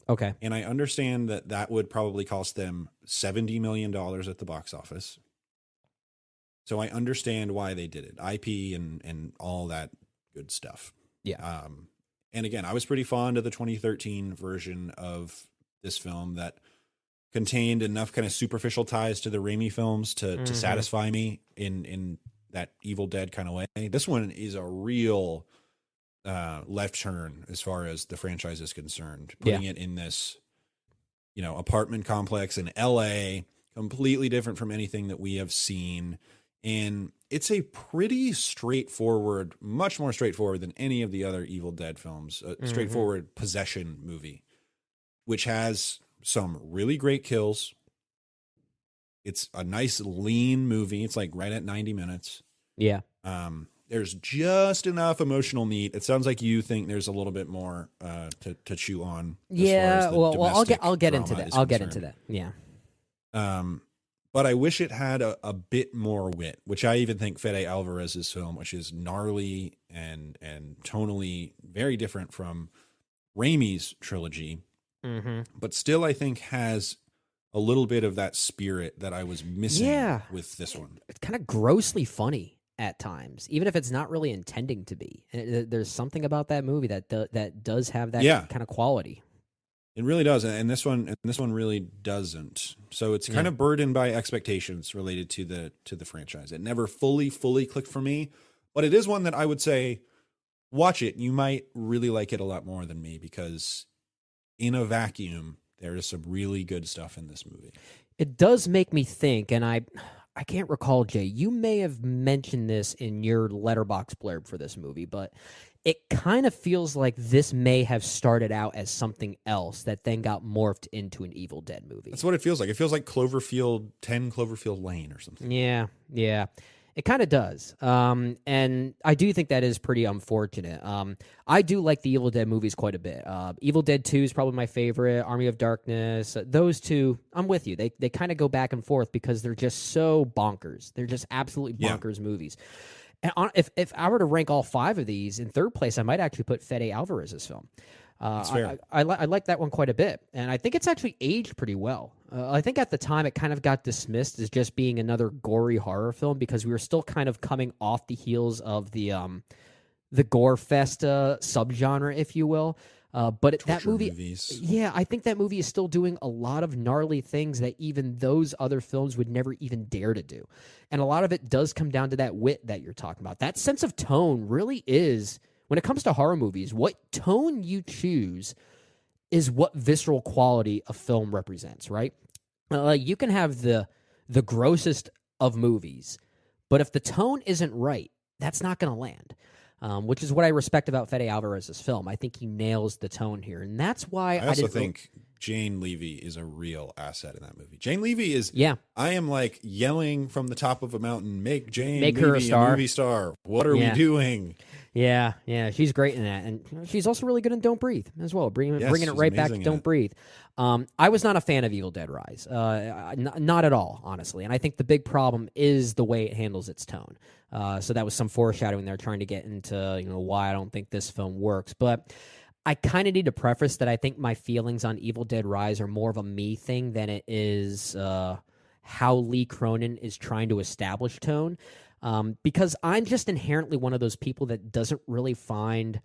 Speaker 5: Okay.
Speaker 6: And I understand that would probably cost them $70 million at the box office. So I understand why they did it. IP and all that good stuff.
Speaker 5: Yeah.
Speaker 6: And again, I was pretty fond of the 2013 version of this film that contained enough kind of superficial ties to the Raimi films to satisfy me in that Evil Dead kind of way. This one is a real left turn as far as the franchise is concerned, putting it in this, apartment complex in LA, completely different from anything that we have seen. And it's a pretty straightforward, much more straightforward than any of the other Evil Dead films, straightforward possession movie, which has some really great kills. It's a nice lean movie. It's like right at 90 minutes.
Speaker 5: Yeah.
Speaker 6: There's just enough emotional meat. It sounds like you think there's a little bit more to chew on.
Speaker 5: Yeah. Well, I'll get into that. I'll get into that. Yeah.
Speaker 6: But I wish it had a bit more wit, which I even think Fede Alvarez's film, which is gnarly and tonally very different from Raimi's trilogy, but still I think has a little bit of that spirit that I was missing with this one.
Speaker 5: It's kind of grossly funny at times, even if it's not really intending to be. There's something about that movie that does have that kind of quality.
Speaker 6: It really does, and this one really doesn't. So it's kind of burdened by expectations related to the franchise. It never fully clicked for me, but it is one that I would say, watch it. You might really like it a lot more than me, because in a vacuum, there is some really good stuff in this movie.
Speaker 5: It does make me think, and I can't recall, Jay, you may have mentioned this in your letterbox blurb for this movie, but it kind of feels like this may have started out as something else that then got morphed into an Evil Dead movie.
Speaker 6: That's what it feels like. It feels like 10 Cloverfield Lane or something.
Speaker 5: Yeah. It kind of does. And I do think that is pretty unfortunate. I do like the Evil Dead movies quite a bit. Evil Dead 2 is probably my favorite. Army of Darkness. Those two, I'm with you. They kind of go back and forth because they're just so bonkers. They're just absolutely bonkers movies. And if I were to rank all 5 of these, in third place, I might actually put Fede Alvarez's film.
Speaker 6: That's fair.
Speaker 5: I like that one quite a bit, and I think it's actually aged pretty well. I think at the time it kind of got dismissed as just being another gory horror film because we were still kind of coming off the heels of the gore fest subgenre, if you will. But that movie,
Speaker 6: movies.
Speaker 5: I think that movie is still doing a lot of gnarly things that even those other films would never even dare to do. And a lot of it does come down to that wit that you're talking about. That sense of tone really is, when it comes to horror movies, what tone you choose is what visceral quality a film represents, right? You can have the grossest of movies, but if the tone isn't right, that's not going to land. Which is what I respect about Fede Alvarez's film. I think he nails the tone here, and that's why
Speaker 6: I also think Jane Levy is a real asset in that movie. Jane Levy is, I am like yelling from the top of a mountain, make Levy
Speaker 5: her a star.
Speaker 6: Movie star. What are we doing?
Speaker 5: Yeah, she's great in that, and she's also really good in Don't Breathe as well, bringing it right back to Don't Breathe. I was not a fan of Evil Dead Rise, not at all, honestly, and I think the big problem is the way it handles its tone. So that was some foreshadowing there, trying to get into why I don't think this film works, but I kind of need to preface that I think my feelings on Evil Dead Rise are more of a me thing than it is how Lee Cronin is trying to establish tone. Because I'm just inherently one of those people that doesn't really find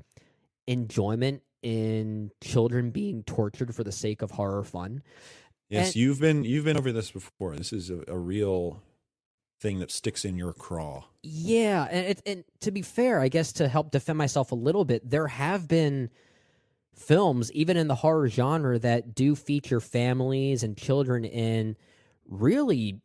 Speaker 5: enjoyment in children being tortured for the sake of horror fun.
Speaker 6: Yes, you've been over this before. This is a real thing that sticks in your craw.
Speaker 5: Yeah, and to be fair, I guess to help defend myself a little bit, there have been films, even in the horror genre, that do feature families and children in really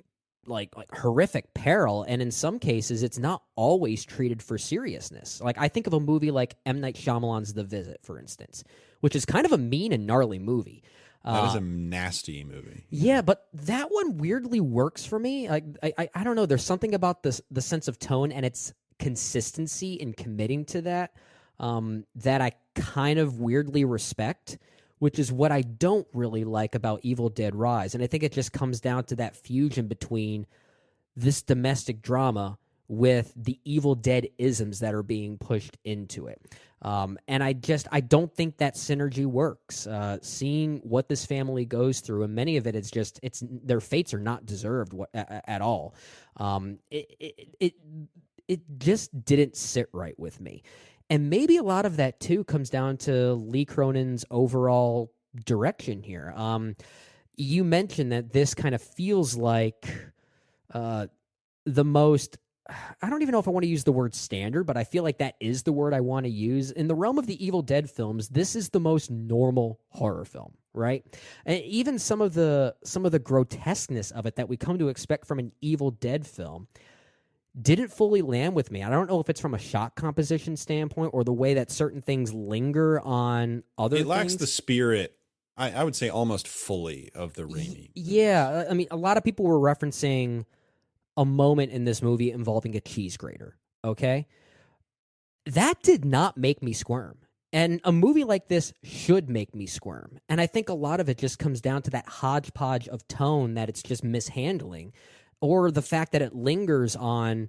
Speaker 5: like horrific peril, and in some cases it's not always treated for seriousness. Like I think of a movie like M. Night Shyamalan's The Visit, for instance, which is kind of a mean and gnarly movie.
Speaker 6: That was a nasty movie.
Speaker 5: Yeah, but that one weirdly works for me. Like I don't know, there's something about the sense of tone and its consistency in committing to that that I kind of weirdly respect, which is what I don't really like about Evil Dead Rise. And I think it just comes down to that fusion between this domestic drama with the Evil Dead isms that are being pushed into it. And I don't think that synergy works. Seeing what this family goes through, and many of it's their fates are not deserved at all. It just didn't sit right with me. And maybe a lot of that, too, comes down to Lee Cronin's overall direction here. You mentioned that this kind of feels like the most, I don't even know if I want to use the word standard, but I feel like that is the word I want to use. In the realm of the Evil Dead films, this is the most normal horror film, right? And even some of the grotesqueness of it that we come to expect from an Evil Dead film didn't fully land with me. I don't know if it's from a shot composition standpoint or the way that certain things linger on other things.
Speaker 6: It lacks the spirit, I would say, almost fully of the Raimi.
Speaker 5: Yeah, I mean, a lot of people were referencing a moment in this movie involving a cheese grater, okay? That did not make me squirm. And a movie like this should make me squirm. And I think a lot of it just comes down to that hodgepodge of tone that it's just mishandling, or the fact that it lingers on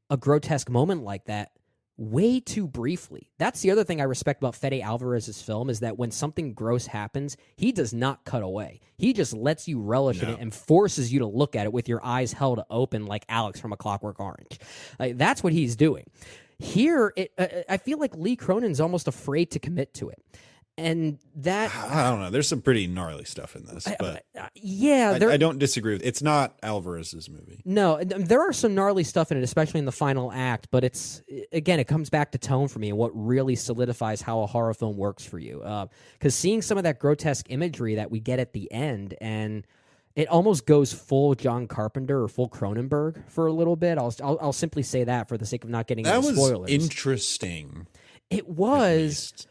Speaker 5: a grotesque moment like that way too briefly. That's the other thing I respect about Fede Alvarez's film, is that when something gross happens, he does not cut away. He just lets you relish in it and forces you to look at it with your eyes held open like Alex from A Clockwork Orange. Like, that's what he's doing. Here, I feel like Lee Cronin's almost afraid to commit to it. And that,
Speaker 6: I don't know. There's some pretty gnarly stuff in this, but
Speaker 5: yeah,
Speaker 6: I don't disagree with it. It's not Alvarez's movie.
Speaker 5: No, there are some gnarly stuff in it, especially in the final act. But it comes back to tone for me and what really solidifies how a horror film works for you. Because seeing some of that grotesque imagery that we get at the end, and it almost goes full John Carpenter or full Cronenberg for a little bit. I'll simply say that for the sake of not getting into spoilers.
Speaker 6: That was interesting.
Speaker 5: It was.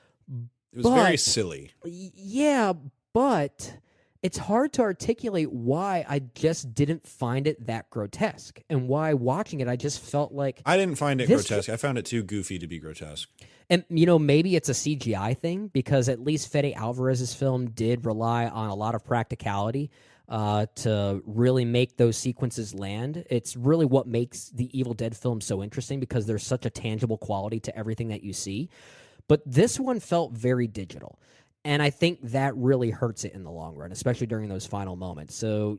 Speaker 6: It was very silly.
Speaker 5: Yeah, but it's hard to articulate why I just didn't find it that grotesque, and why watching it I just felt like
Speaker 6: I didn't find it grotesque. I found it too goofy to be grotesque.
Speaker 5: And maybe it's a CGI thing, because at least Fede Alvarez's film did rely on a lot of practicality to really make those sequences land. It's really what makes the Evil Dead film so interesting, because there's such a tangible quality to everything that you see. But this one felt very digital, and I think that really hurts it in the long run, especially during those final moments. So,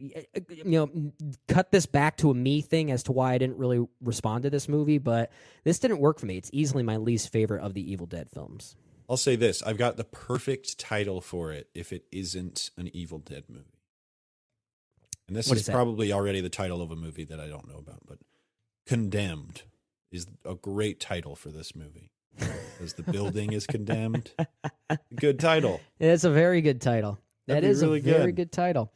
Speaker 5: cut this back to a me thing as to why I didn't really respond to this movie, but this didn't work for me. It's easily my least favorite of the Evil Dead films.
Speaker 6: I'll say this. I've got the perfect title for it if it isn't an Evil Dead movie. And this is probably already the title of a movie that I don't know about, but Condemned is a great title for this movie. Because the building is condemned. Good title.
Speaker 5: It's a very good title. That is really a very good title.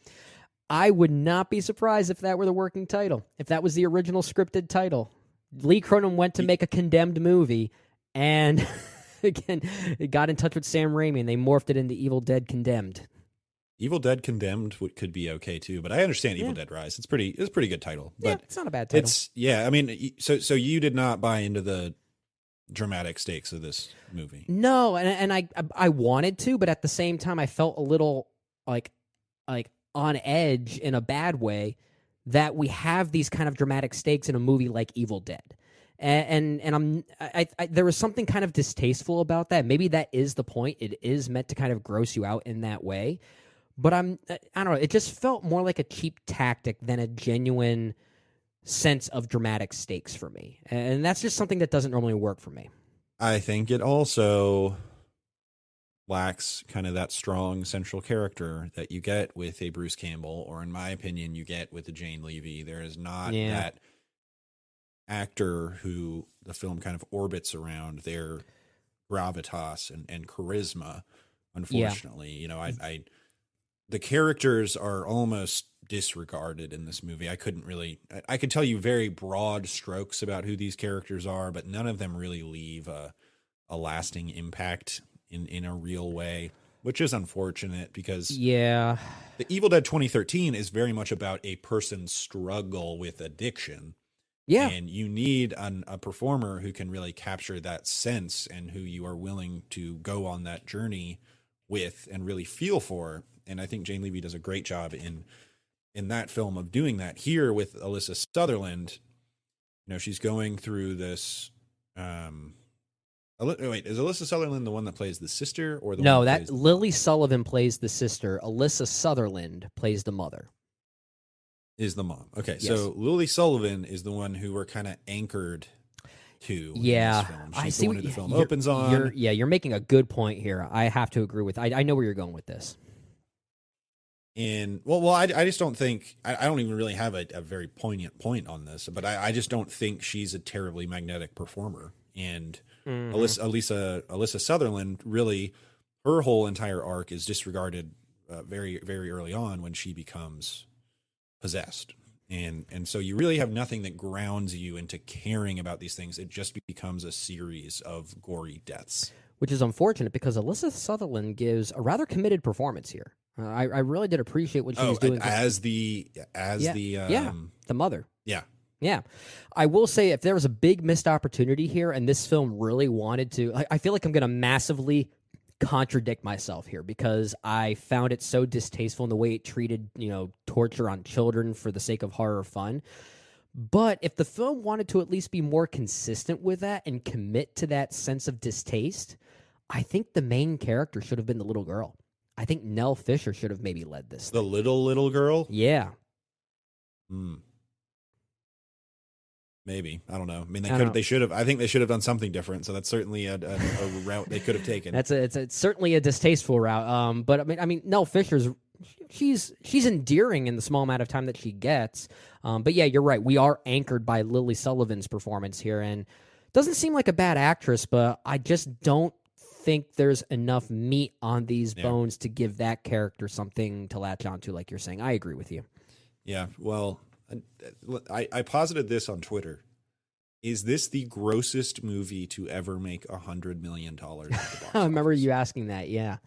Speaker 5: I would not be surprised if that were the working title. If that was the original scripted title. Lee Cronin went to make a Condemned movie, and again, it got in touch with Sam Raimi, and they morphed it into Evil Dead Condemned.
Speaker 6: Evil Dead Condemned could be okay too, but I understand Evil Dead Rise. It's a pretty good title. But
Speaker 5: it's not a bad title.
Speaker 6: I mean, so you did not buy into the dramatic stakes of this movie.
Speaker 5: No, and I wanted to, but at the same time I felt a little like on edge in a bad way that we have these kind of dramatic stakes in a movie like Evil Dead. And I there was something kind of distasteful about that. Maybe that is the point. It is meant to kind of gross you out in that way. But I don't know, it just felt more like a cheap tactic than a genuine sense of dramatic stakes for me, and that's just something that doesn't normally work for me.
Speaker 6: I think it also lacks kind of that strong central character that you get with a Bruce Campbell, or in my opinion you get with a Jane Levy. There is not that actor who the film kind of orbits around, their gravitas and charisma. unfortunately. You know, the characters are almost disregarded in this movie. I could tell you very broad strokes about who these characters are, but none of them really leave a lasting impact in a real way, which is unfortunate because the Evil Dead 2013 is very much about a person's struggle with addiction. Yeah. And you need a performer who can really capture that sense and who you are willing to go on that journey with and really feel for. And I think Jane Levy does a great job in that film of doing that. Here with Alyssa Sutherland, you know, she's going through this. Wait, is Alyssa Sutherland the one that plays the sister, or the
Speaker 5: no?
Speaker 6: One
Speaker 5: that Lily Sullivan plays the sister. Alyssa Sutherland plays the mother.
Speaker 6: Is the mom? Okay,
Speaker 5: yes.
Speaker 6: So Lily Sullivan is the one who we're kind of anchored to.
Speaker 5: Yeah,
Speaker 6: in this film. She's
Speaker 5: I see
Speaker 6: the one who the film opens on.
Speaker 5: You're making a good point here. I have to agree with. I know where you're going with this.
Speaker 6: And I just don't think I don't even really have a very poignant point on this, but I just don't think she's a terribly magnetic performer. And Alyssa Sutherland, really, her whole entire arc is disregarded very, very early on when she becomes possessed. And so you really have nothing that grounds you into caring about these things. It just becomes a series of gory deaths.
Speaker 5: Which is unfortunate because Alyssa Sutherland gives a rather committed performance here. I really did appreciate what she was doing
Speaker 6: as the
Speaker 5: mother.
Speaker 6: Yeah.
Speaker 5: I will say if there was a big missed opportunity here and this film really wanted to, I feel like I'm going to massively contradict myself here because I found it so distasteful in the way it treated, you know, torture on children for the sake of horror fun. But if the film wanted to at least be more consistent with that and commit to that sense of distaste, I think the main character should have been the little girl. I think Nell Fisher should have maybe led this.
Speaker 6: The little girl?
Speaker 5: Yeah.
Speaker 6: Maybe. I don't know. I mean, they should have. I think they should have done something different. So that's certainly a route they could have taken.
Speaker 5: It's certainly a distasteful route. But I mean, Nell Fisher's she's endearing in the small amount of time that she gets. But yeah, you're right. We are anchored by Lily Sullivan's performance here, and doesn't seem like a bad actress, but I just don't think there's enough meat on these bones to give that character something to latch onto, like you're saying. I agree with you. Yeah.
Speaker 6: Well, I posited this on Twitter. Is this the grossest movie to ever make $100 million?
Speaker 5: I remember you asking that. Yeah.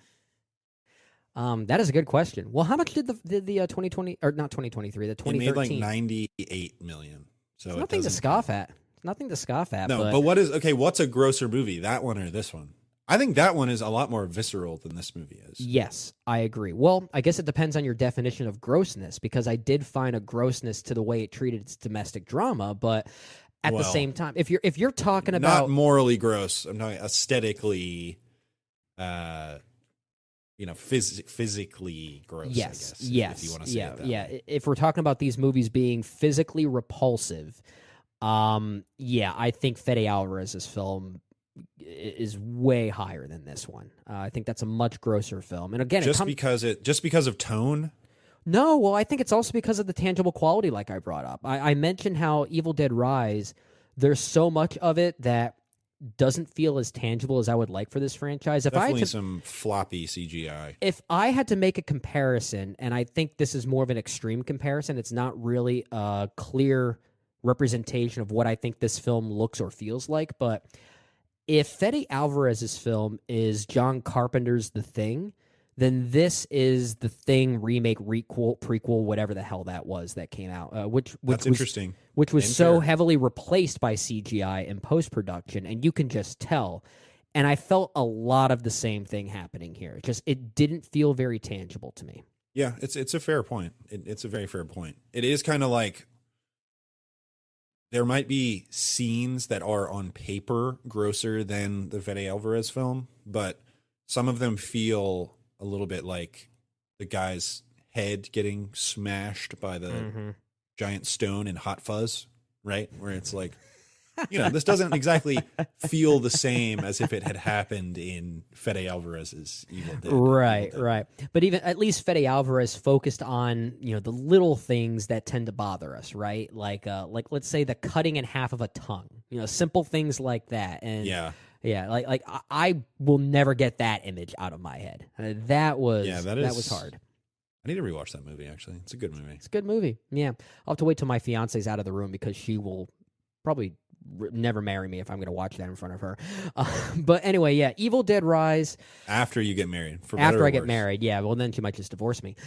Speaker 5: That is a good question. Well, how much did the 2020 or not 2023, the 2013?
Speaker 6: It made like 98 million. So
Speaker 5: it's nothing to scoff at. Nothing to scoff at.
Speaker 6: No, but what's a grosser movie, that one or this one? I think that one is a lot more visceral than this movie is.
Speaker 5: Yes, I agree. Well, I guess it depends on your definition of grossness, because I did find a grossness to the way it treated its domestic drama, but at the same time, if you're talking about
Speaker 6: not morally gross, I'm talking aesthetically, physically gross.
Speaker 5: Yes,
Speaker 6: I guess,
Speaker 5: yes,
Speaker 6: if you want to say it that way.
Speaker 5: If we're talking about these movies being physically repulsive, I think Fede Alvarez's film is way higher than this one. I think that's a much grosser film. And again,
Speaker 6: just because of tone.
Speaker 5: No, well, I think it's also because of the tangible quality, like I brought up. I mentioned how Evil Dead Rise, there's so much of it that doesn't feel as tangible as I would like for this franchise.
Speaker 6: Definitely some floppy CGI.
Speaker 5: If I had to make a comparison, and I think this is more of an extreme comparison, it's not really a clear representation of what I think this film looks or feels like, but if Fede Alvarez's film is John Carpenter's The Thing, then this is The Thing remake, prequel, whatever the hell that was that came out. Which
Speaker 6: That's
Speaker 5: was
Speaker 6: interesting.
Speaker 5: Which was so heavily replaced by CGI in post-production, and you can just tell. And I felt a lot of the same thing happening here. It didn't feel very tangible to me.
Speaker 6: Yeah, it's a fair point. It's a very fair point. It is kind of like there might be scenes that are on paper grosser than the Fede Alvarez film, but some of them feel a little bit like the guy's head getting smashed by the giant stone in Hot Fuzz, right? Where it's like, this doesn't exactly feel the same as if it had happened in Fede Alvarez's Evil Dead.
Speaker 5: Right. But even at least Fede Alvarez focused on, the little things that tend to bother us, right? Like let's say the cutting in half of a tongue, simple things like that. And Yeah, I will never get that image out of my head. That was hard.
Speaker 6: I need to rewatch that movie, actually. It's a good movie.
Speaker 5: It's a good movie. Yeah. I'll have to wait till my fiance's out of the room because she will probably never marry me if I'm going to watch that in front of her. But anyway, yeah, Evil Dead Rise.
Speaker 6: After you get married.
Speaker 5: After I get married, yeah. Well, then she might just divorce me.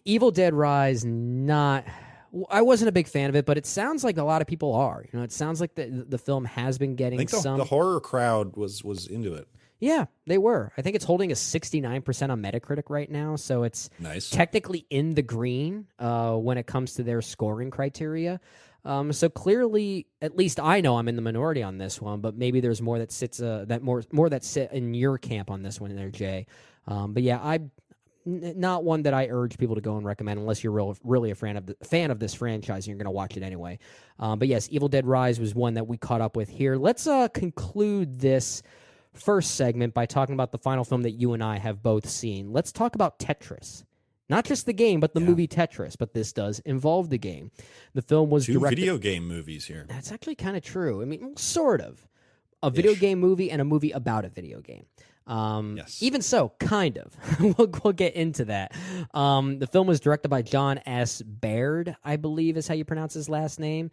Speaker 5: Evil Dead Rise, I wasn't a big fan of it, but it sounds like a lot of people are. You know, it sounds like the film has been getting
Speaker 6: the horror crowd was into it.
Speaker 5: Yeah, they were. I think it's holding a 69% on Metacritic right now, so it's technically in the green when it comes to their scoring criteria. So clearly, at least I know I'm in the minority on this one, but maybe there's more that sit in your camp on this one there, Jay. But yeah, not one that I urge people to go and recommend unless you're really a fan of this franchise and you're going to watch it anyway. But yes, Evil Dead Rise was one that we caught up with here. Let's conclude this first segment by talking about the final film that you and I have both seen. Let's talk about Tetris. Not just the game, but the movie Tetris, but this does involve the game. The film was
Speaker 6: two video game movies here.
Speaker 5: That's actually kind of true. I mean, sort of. A video game movie and a movie about a video game.
Speaker 6: Yes.
Speaker 5: Even so, kind of. We'll get into that. The film was directed by John S. Baird, I believe is how you pronounce his last name.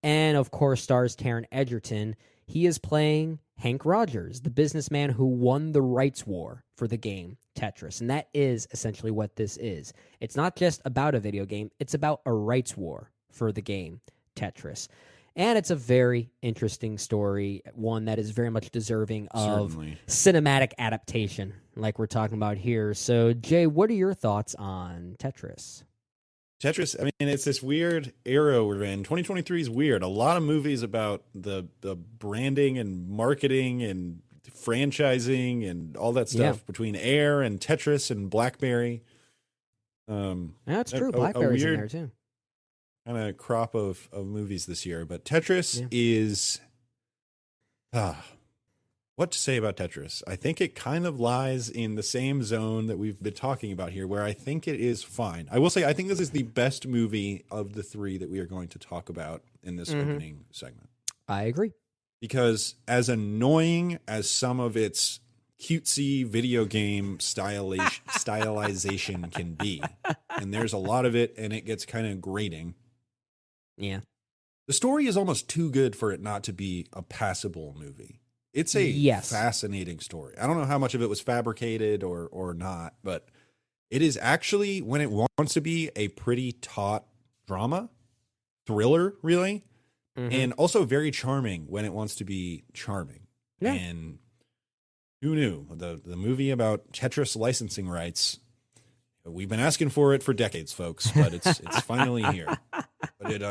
Speaker 5: And, of course, stars Taron Egerton. He is playing Hank Rogers, the businessman who won the rights war for the game Tetris. And that is essentially what this is. It's not just about a video game. It's about a rights war for the game Tetris. And it's a very interesting story, one that is very much deserving of cinematic adaptation, like we're talking about here. So, Jay, what are your thoughts on Tetris?
Speaker 6: Tetris, I mean, it's this weird era we're in. 2023 is weird. A lot of movies about the branding and marketing and franchising and all that stuff between Air and Tetris and BlackBerry.
Speaker 5: That's true. BlackBerry's in there, too.
Speaker 6: Kind of crop of movies this year, but Tetris is what to say about Tetris. I think it kind of lies in the same zone that we've been talking about here, where I think it is fine. I will say I think this is the best movie of the three that we are going to talk about in this opening segment.
Speaker 5: I agree.
Speaker 6: Because as annoying as some of its cutesy video game stylization can be, and there's a lot of it, and it gets kind of grating.
Speaker 5: Yeah.
Speaker 6: The story is almost too good for it not to be a passable movie. It's a fascinating story. I don't know how much of it was fabricated or not, but it is actually, when it wants to be, a pretty taut drama, thriller, really, and also very charming when it wants to be charming. Yeah. And who knew? The movie about Tetris licensing rights, we've been asking for it for decades, folks, but it's finally here. But it,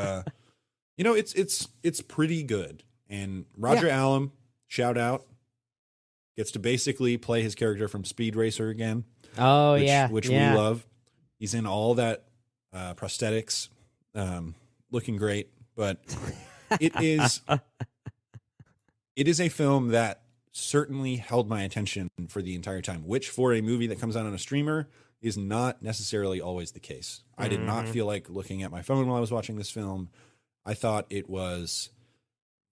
Speaker 6: it's pretty good. And Roger Allam, shout out, gets to basically play his character from Speed Racer again.
Speaker 5: Oh,
Speaker 6: which we love. He's in all that prosthetics, looking great. But it is a film that certainly held my attention for the entire time, which for a movie that comes out on a streamer is not necessarily always the case. I did not feel like looking at my phone while I was watching this film. I thought it was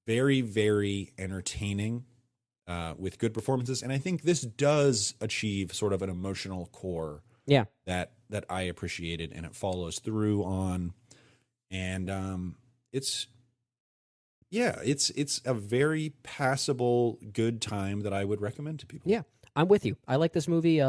Speaker 6: very, very entertaining with good performances. And I think this does achieve sort of an emotional core that I appreciated and it follows through on. And it's a very passable, good time that I would recommend to people.
Speaker 5: Yeah, I'm with you. I like this movie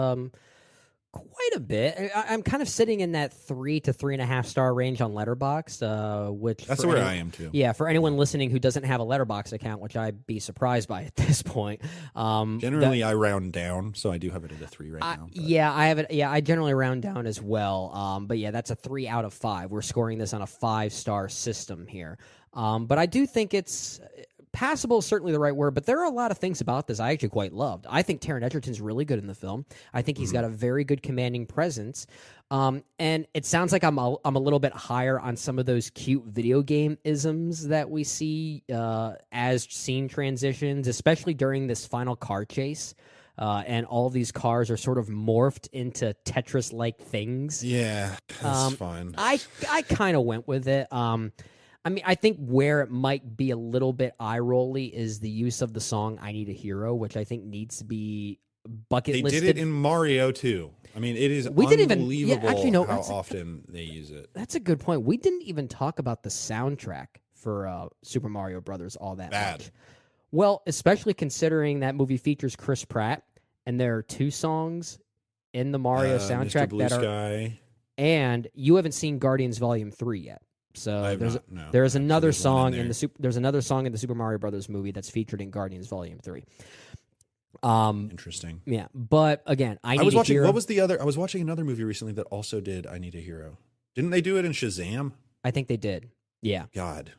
Speaker 5: quite a bit. I'm kind of sitting in that 3 to 3.5 star range on Letterboxd, which
Speaker 6: that's where I am too.
Speaker 5: Yeah, for anyone listening who doesn't have a Letterboxd account, which I'd be surprised by at this point.
Speaker 6: Generally, I round down, so I do have it at a 3 right now. But.
Speaker 5: Yeah, I have it. Yeah, I generally round down as well. But yeah, that's a 3 out of 5. We're scoring this on a 5-star system here. But I do think it's passable is certainly the right word, but there are a lot of things about this I actually quite loved. I think Taron Egerton's really good in the film. I think he's got a very good commanding presence. And it sounds like I'm a little bit higher on some of those cute video game isms that we see as scene transitions, especially during this final car chase. And all these cars are sort of morphed into Tetris-like things.
Speaker 6: Yeah, that's fine.
Speaker 5: I kind of went with it. I mean, I think where it might be a little bit eye-rolly is the use of the song "I Need a Hero," which I think needs to be bucket listed.
Speaker 6: They did it in Mario too. I mean, it is unbelievable how often they use it.
Speaker 5: That's a good point. We didn't even talk about the soundtrack for Super Mario Brothers all that much. Well, especially considering that movie features Chris Pratt, and there are 2 songs in the Mario soundtrack
Speaker 6: Mr. Blue Sky.
Speaker 5: And you haven't seen Guardians Volume 3 yet. So there's another song in the Super Mario Brothers movie that's featured in Guardians Volume 3.
Speaker 6: Interesting.
Speaker 5: Yeah, but again, I
Speaker 6: was watching. What was the other? I was watching another movie recently that also did "I Need a Hero." Didn't they do it in Shazam?
Speaker 5: I think they did. Yeah.
Speaker 6: God.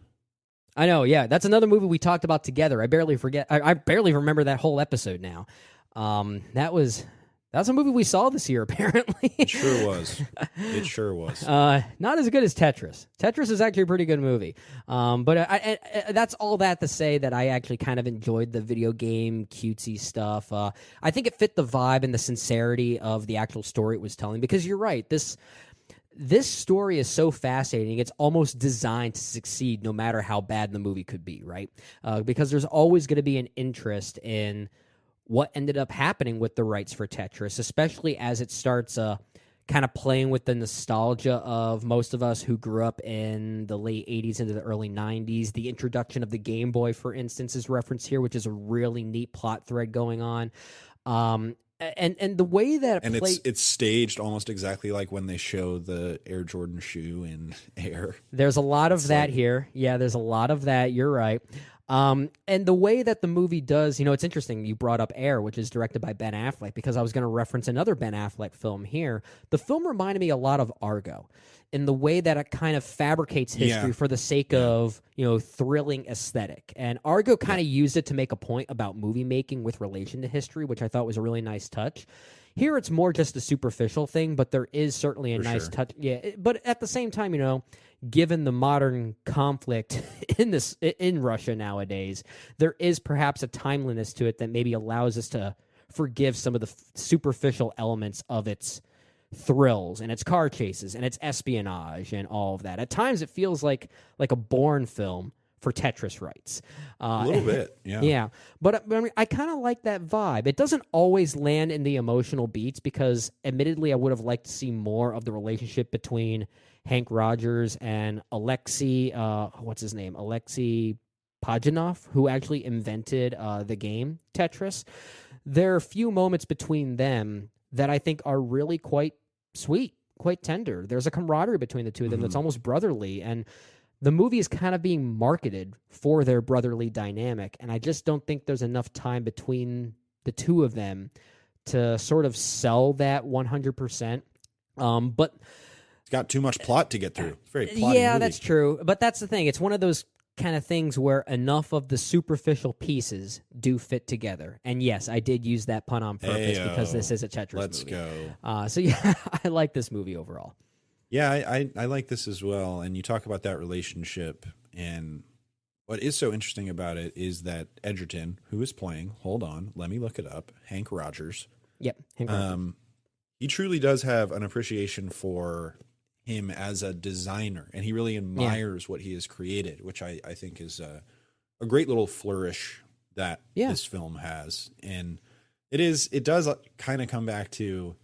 Speaker 5: I know. Yeah, that's another movie we talked about together. I barely forget. I barely remember that whole episode now. That's a movie we saw this year, apparently.
Speaker 6: It sure was. It sure was.
Speaker 5: Not as good as Tetris. Tetris is actually a pretty good movie. But that's all that to say that I actually kind of enjoyed the video game cutesy stuff. I think it fit the vibe and the sincerity of the actual story it was telling. Because you're right, this story is so fascinating. It's almost designed to succeed no matter how bad the movie could be, right? Because there's always going to be an interest in what ended up happening with the rights for Tetris, especially as it starts kind of playing with the nostalgia of most of us who grew up in the late 80s into the early 90s. The introduction of the Game Boy, for instance, is referenced here, which is a really neat plot thread going on. And the way that
Speaker 6: it's staged almost exactly like when they show the Air Jordan shoe in Air.
Speaker 5: There's a lot of that here. Yeah, there's a lot of that. You're right. And the way that the movie does, it's interesting. You brought up Air, which is directed by Ben Affleck, because I was going to reference another Ben Affleck film here. The film reminded me a lot of Argo in the way that it kind of fabricates history for the sake of, thrilling aesthetic. And Argo kind of used it to make a point about movie making with relation to history, which I thought was a really nice touch. Here, it's more just a superficial thing, but there is certainly a nice touch. Yeah, but at the same time, given the modern conflict in Russia nowadays, there is perhaps a timeliness to it that maybe allows us to forgive some of the superficial elements of its thrills and its car chases and its espionage and all of that. At times, it feels like a Bourne film for Tetris rights.
Speaker 6: A little bit, yeah.
Speaker 5: Yeah, but I mean, I kind of like that vibe. It doesn't always land in the emotional beats because, admittedly, I would have liked to see more of the relationship between Hank Rogers and Alexei, what's his name? Alexei Pajanov, who actually invented the game Tetris. There are a few moments between them that I think are really quite sweet, quite tender. There's a camaraderie between the two of them that's almost brotherly, and the movie is kind of being marketed for their brotherly dynamic, and I just don't think there's enough time between the two of them to sort of sell that 100%. But
Speaker 6: it's got too much plot to get through. It's very plotty movie.
Speaker 5: That's true. But that's the thing. It's one of those kind of things where enough of the superficial pieces do fit together. And yes, I did use that pun on purpose because this is a Tetris movie.
Speaker 6: Let's go.
Speaker 5: So yeah, I like this movie overall.
Speaker 6: Yeah, I like this as well. And you talk about that relationship. And what is so interesting about it is that Edgerton, who is playing, hold on, let me look it up, Hank Rogers.
Speaker 5: Yep, Hank Rogers.
Speaker 6: He truly does have an appreciation for him as a designer. And he really admires what he has created, which I think is a great little flourish that this film has. And it does kind of come back to,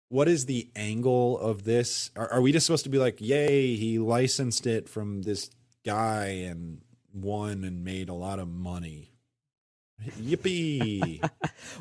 Speaker 6: what is the angle of this? Are we just supposed to be like, yay, he licensed it from this guy and won and made a lot of money? Yippee.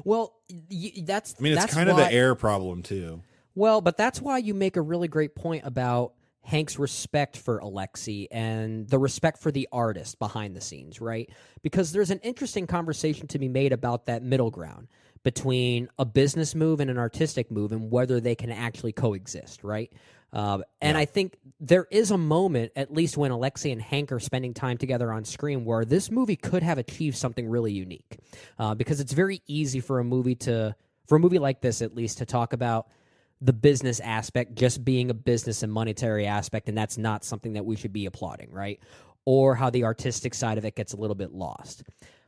Speaker 5: Well, it's
Speaker 6: kind of the Air problem too.
Speaker 5: Well, but that's why you make a really great point about Hank's respect for Alexei and the respect for the artist behind the scenes, right? Because there's an interesting conversation to be made about that middle ground between a business move and an artistic move and whether they can actually coexist, right? I think there is a moment, at least when Alexei and Hank are spending time together on screen, where this movie could have achieved something really unique. Because it's very easy for a movie like this, at least, to talk about the business aspect just being a business and monetary aspect, and that's not something that we should be applauding, right? Or how the artistic side of it gets a little bit lost.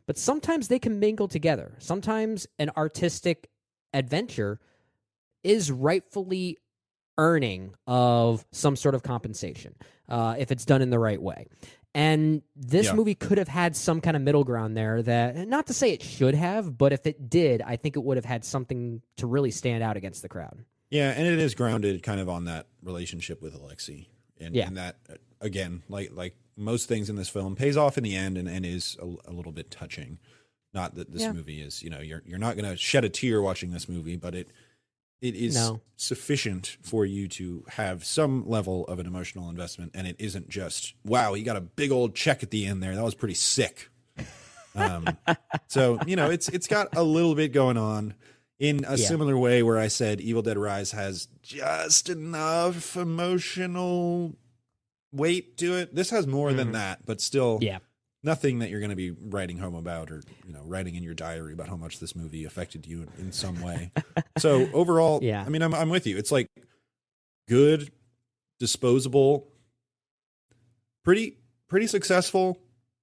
Speaker 5: But sometimes they can mingle together. Sometimes an artistic adventure is rightfully earning of some sort of compensation if it's done in the right way. And this movie could have had some kind of middle ground there that, not to say it should have, but if it did, I think it would have had something to really stand out against the crowd.
Speaker 6: Yeah, and it is grounded kind of on that relationship with Alexei. And that, again, like most things in this film, pays off in the end and is a little bit touching. Not that this movie is, you're not going to shed a tear watching this movie, but it is sufficient for you to have some level of an emotional investment, and it isn't just, wow, he got a big old check at the end there. That was pretty sick. So, it's got a little bit going on in a similar way where I said Evil Dead Rise has just enough emotional weight to it. This has more than that, but still nothing that you're going to be writing home about or, writing in your diary about how much this movie affected you in some way. So overall, I mean, I'm with you. It's like good, disposable, pretty successful,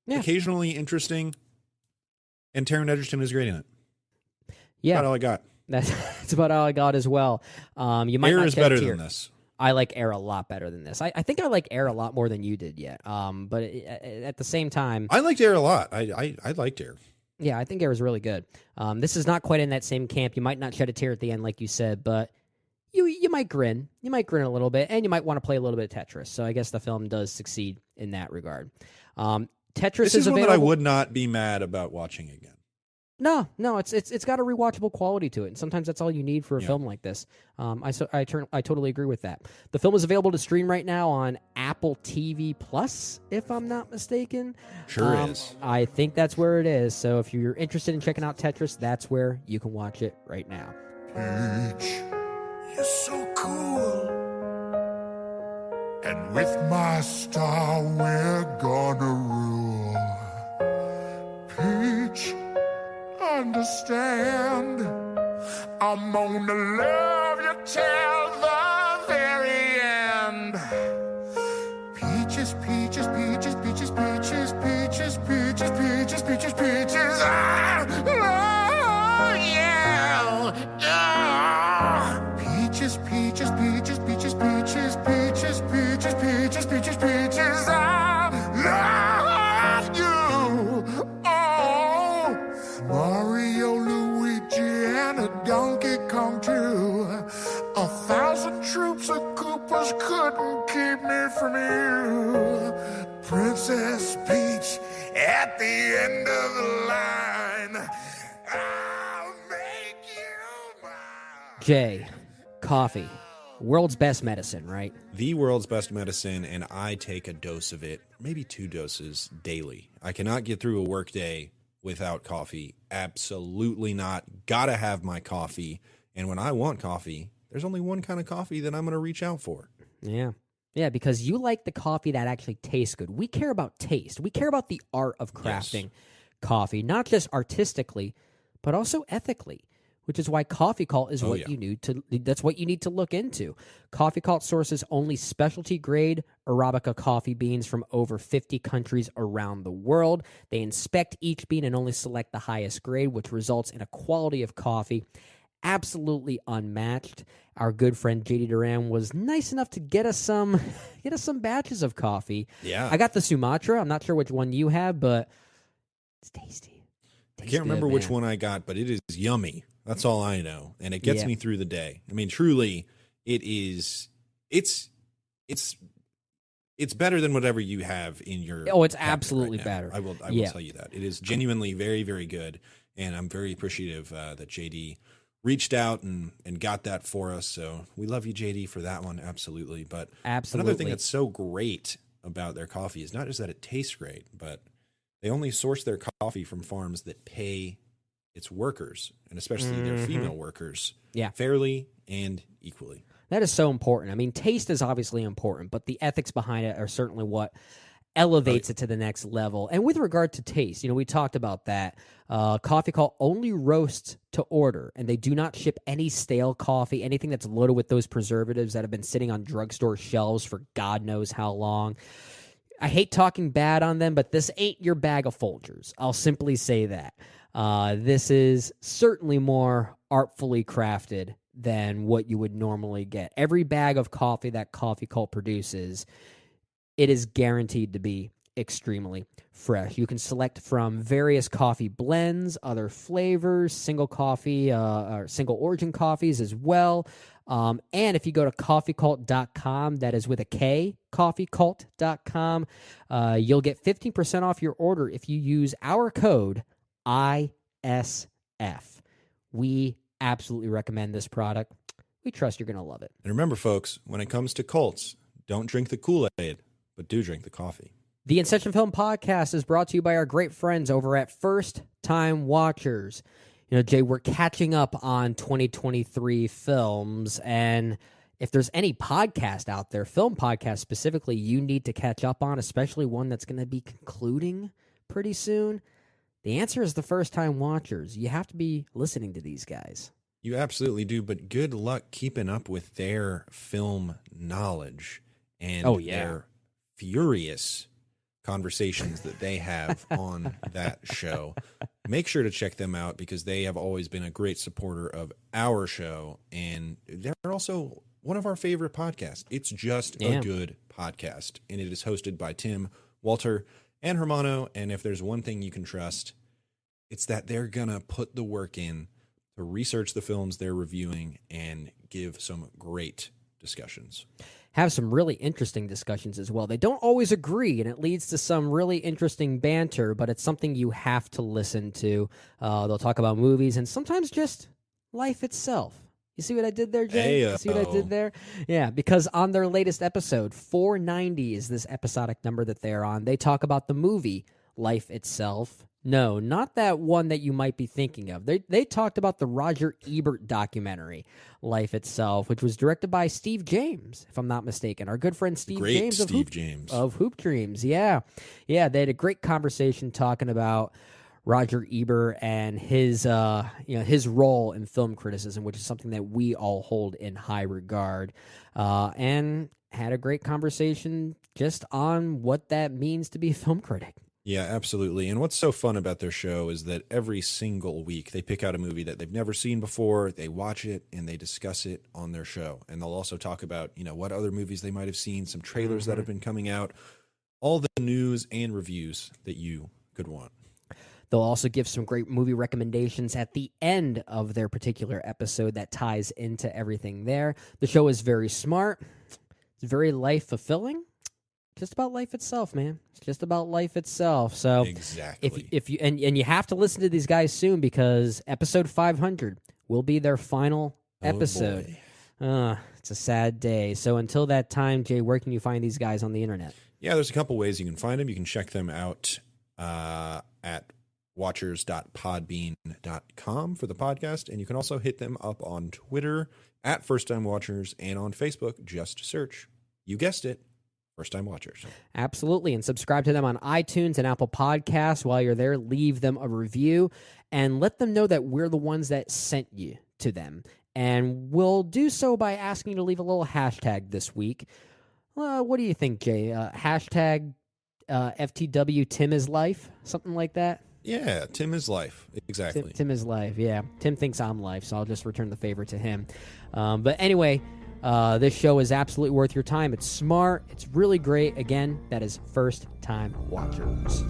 Speaker 6: occasionally interesting, and Taron Egerton is great in it.
Speaker 5: Yeah.
Speaker 6: That's all I got.
Speaker 5: That's about all I got as well. You might
Speaker 6: Air
Speaker 5: not
Speaker 6: is better than this.
Speaker 5: I like Air a lot better than this. I think I like Air a lot more than you did yet. But at the same time,
Speaker 6: I liked Air a lot. I liked Air.
Speaker 5: Yeah, I think Air is really good. This is not quite in that same camp. You might not shed a tear at the end, like you said, but you might grin. You might grin a little bit, and you might want to play a little bit of Tetris. So I guess the film does succeed in that regard. Tetris
Speaker 6: this is one
Speaker 5: available.
Speaker 6: that I would not be mad about watching again.
Speaker 5: No, it's got a rewatchable quality to it, and sometimes that's all you need for a film like this. I totally agree with that. The film is available to stream right now on Apple TV Plus, if I'm not mistaken.
Speaker 6: Sure is.
Speaker 5: I think that's where it is. So if you're interested in checking out Tetris, that's where you can watch it right now.
Speaker 4: Peach, you're so cool. And with my star, we're gonna rule. Peach, understand, I'm gonna love you till the very end. Peaches, peaches, peaches, peaches, peaches, peaches, peaches, peaches, peaches, peaches. I love you. Peaches, peaches, peaches, peaches, peaches, peaches, peaches, peaches, peaches, peaches. I love you. Oh, Mario, Luigi, and a Donkey Kong too. 1,000 troops of Koopas couldn't keep me from you. Princess Peach at the end of the line. I'll make you mine.
Speaker 5: Jay, coffee, world's best medicine, right?
Speaker 6: The world's best medicine, and I take a dose of it, maybe 2 doses daily. I cannot get through a work day without coffee. Absolutely not. Gotta have my coffee. And when I want coffee, there's only one kind of coffee that I'm going to reach out for.
Speaker 5: Yeah. Yeah, because you like the coffee that actually tastes good. We care about taste. We care about the art of crafting coffee, not just artistically, but also ethically, which is why Coffee Cult is what you need to. That's what you need to look into. Coffee Cult sources only specialty grade Arabica coffee beans from over 50 countries around the world. They inspect each bean and only select the highest grade, which results in a quality of coffee absolutely unmatched. Our good friend JD Duran was nice enough to get us some batches of coffee.
Speaker 6: Yeah,
Speaker 5: I got the Sumatra. I'm not sure which one you have, but it's tasty.
Speaker 6: I can't remember which one I got, but it is yummy. That's all I know, and it gets me through the day. I mean, truly, it is. It's better than whatever you have in your.
Speaker 5: Oh, it's absolutely better.
Speaker 6: I will tell you that it is genuinely very, very good, and I'm very appreciative that JD reached out and got that for us. So we love you, JD, for that one. Absolutely. But another thing that's so great about their coffee is not just that it tastes great, but they only source their coffee from farms that pay its workers, and especially their female workers, fairly and equally.
Speaker 5: That is so important. I mean, taste is obviously important, but the ethics behind it are certainly what elevates it to the next level. And with regard to taste, we talked about that. Coffee Cult only roasts to order, and they do not ship any stale coffee, anything that's loaded with those preservatives that have been sitting on drugstore shelves for God knows how long. I hate talking bad on them, but this ain't your bag of Folgers. I'll simply say that. This is certainly more artfully crafted than what you would normally get. Every bag of coffee that Coffee Cult produces, it is guaranteed to be extremely fresh. You can select from various coffee blends, other flavors, single coffee, or single origin coffees as well. And if you go to coffeecult.com, that is with a K, coffeecult.com, you'll get 15% off your order if you use our code ISF. We absolutely recommend this product. We trust you're going to love it.
Speaker 6: And remember, folks, when it comes to cults, don't drink the Kool-Aid, but do drink the coffee.
Speaker 5: The InSession Film Podcast is brought to you by our great friends over at First Time Watchers. You know, Jay, we're catching up on 2023 films, and if there's any podcast out there, film podcast specifically, you need to catch up on, especially one that's going to be concluding pretty soon, the answer is the First Time Watchers. You have to be listening to these guys.
Speaker 6: You absolutely do, but good luck keeping up with their film knowledge and their furious conversations that they have on that show. Make sure to check them out because they have always been a great supporter of our show, and they're also one of our favorite podcasts. It's just a good podcast, and it is hosted by Tim, Walter, and Hermano, and if there's one thing you can trust, it's that they're gonna put the work in to research the films they're reviewing and give some great discussions.
Speaker 5: Have some really interesting discussions as well. They don't always agree, and it leads to some really interesting banter, but it's something you have to listen to. They'll talk about movies and sometimes just life itself. You see what I did there, Jay?
Speaker 6: Hey-o.
Speaker 5: You see what I did there? Yeah, because on their latest episode, 490 is this episodic number that they're on, they talk about the movie Life Itself. No, not that one that you might be thinking of. They talked about the Roger Ebert documentary, Life Itself, which was directed by Steve James, if I'm not mistaken. Our good friend Steve James of Hoop Dreams. Yeah. Yeah, they had a great conversation talking about Roger Ebert and his role in film criticism, which is something that we all hold in high regard. And had a great conversation just on what that means to be a film critic.
Speaker 6: Yeah, absolutely. And what's so fun about their show is that every single week they pick out a movie that they've never seen before, they watch it, and they discuss it on their show. And they'll also talk about, what other movies they might have seen, some trailers that have been coming out, all the news and reviews that you could want.
Speaker 5: They'll also give some great movie recommendations at the end of their particular episode that ties into everything there. The show is very smart. It's very life-fulfilling. Just about life itself, man. It's just about life itself. So
Speaker 6: exactly.
Speaker 5: If you and you have to listen to these guys soon because episode 500 will be their final episode. It's a sad day. So until that time, Jay, where can you find these guys on the internet?
Speaker 6: Yeah, there's a couple ways you can find them. You can check them out at watchers.podbean.com for the podcast, and you can also hit them up on Twitter at First Time Watchers and on Facebook. Just search, you guessed it, First Time Watchers.
Speaker 5: Absolutely. And subscribe to them on iTunes and Apple Podcasts. While you're there, leave them a review and let them know that we're the ones that sent you to them. And we'll do so by asking you to leave a little hashtag this week. What do you think, Jay? Hashtag FTW Tim is life? Something like that?
Speaker 6: Yeah, Tim is life. Exactly.
Speaker 5: Tim is life, yeah. Tim thinks I'm life, so I'll just return the favor to him. But anyway... this show is absolutely worth your time. It's smart. It's really great. Again, that is First Time Watchers.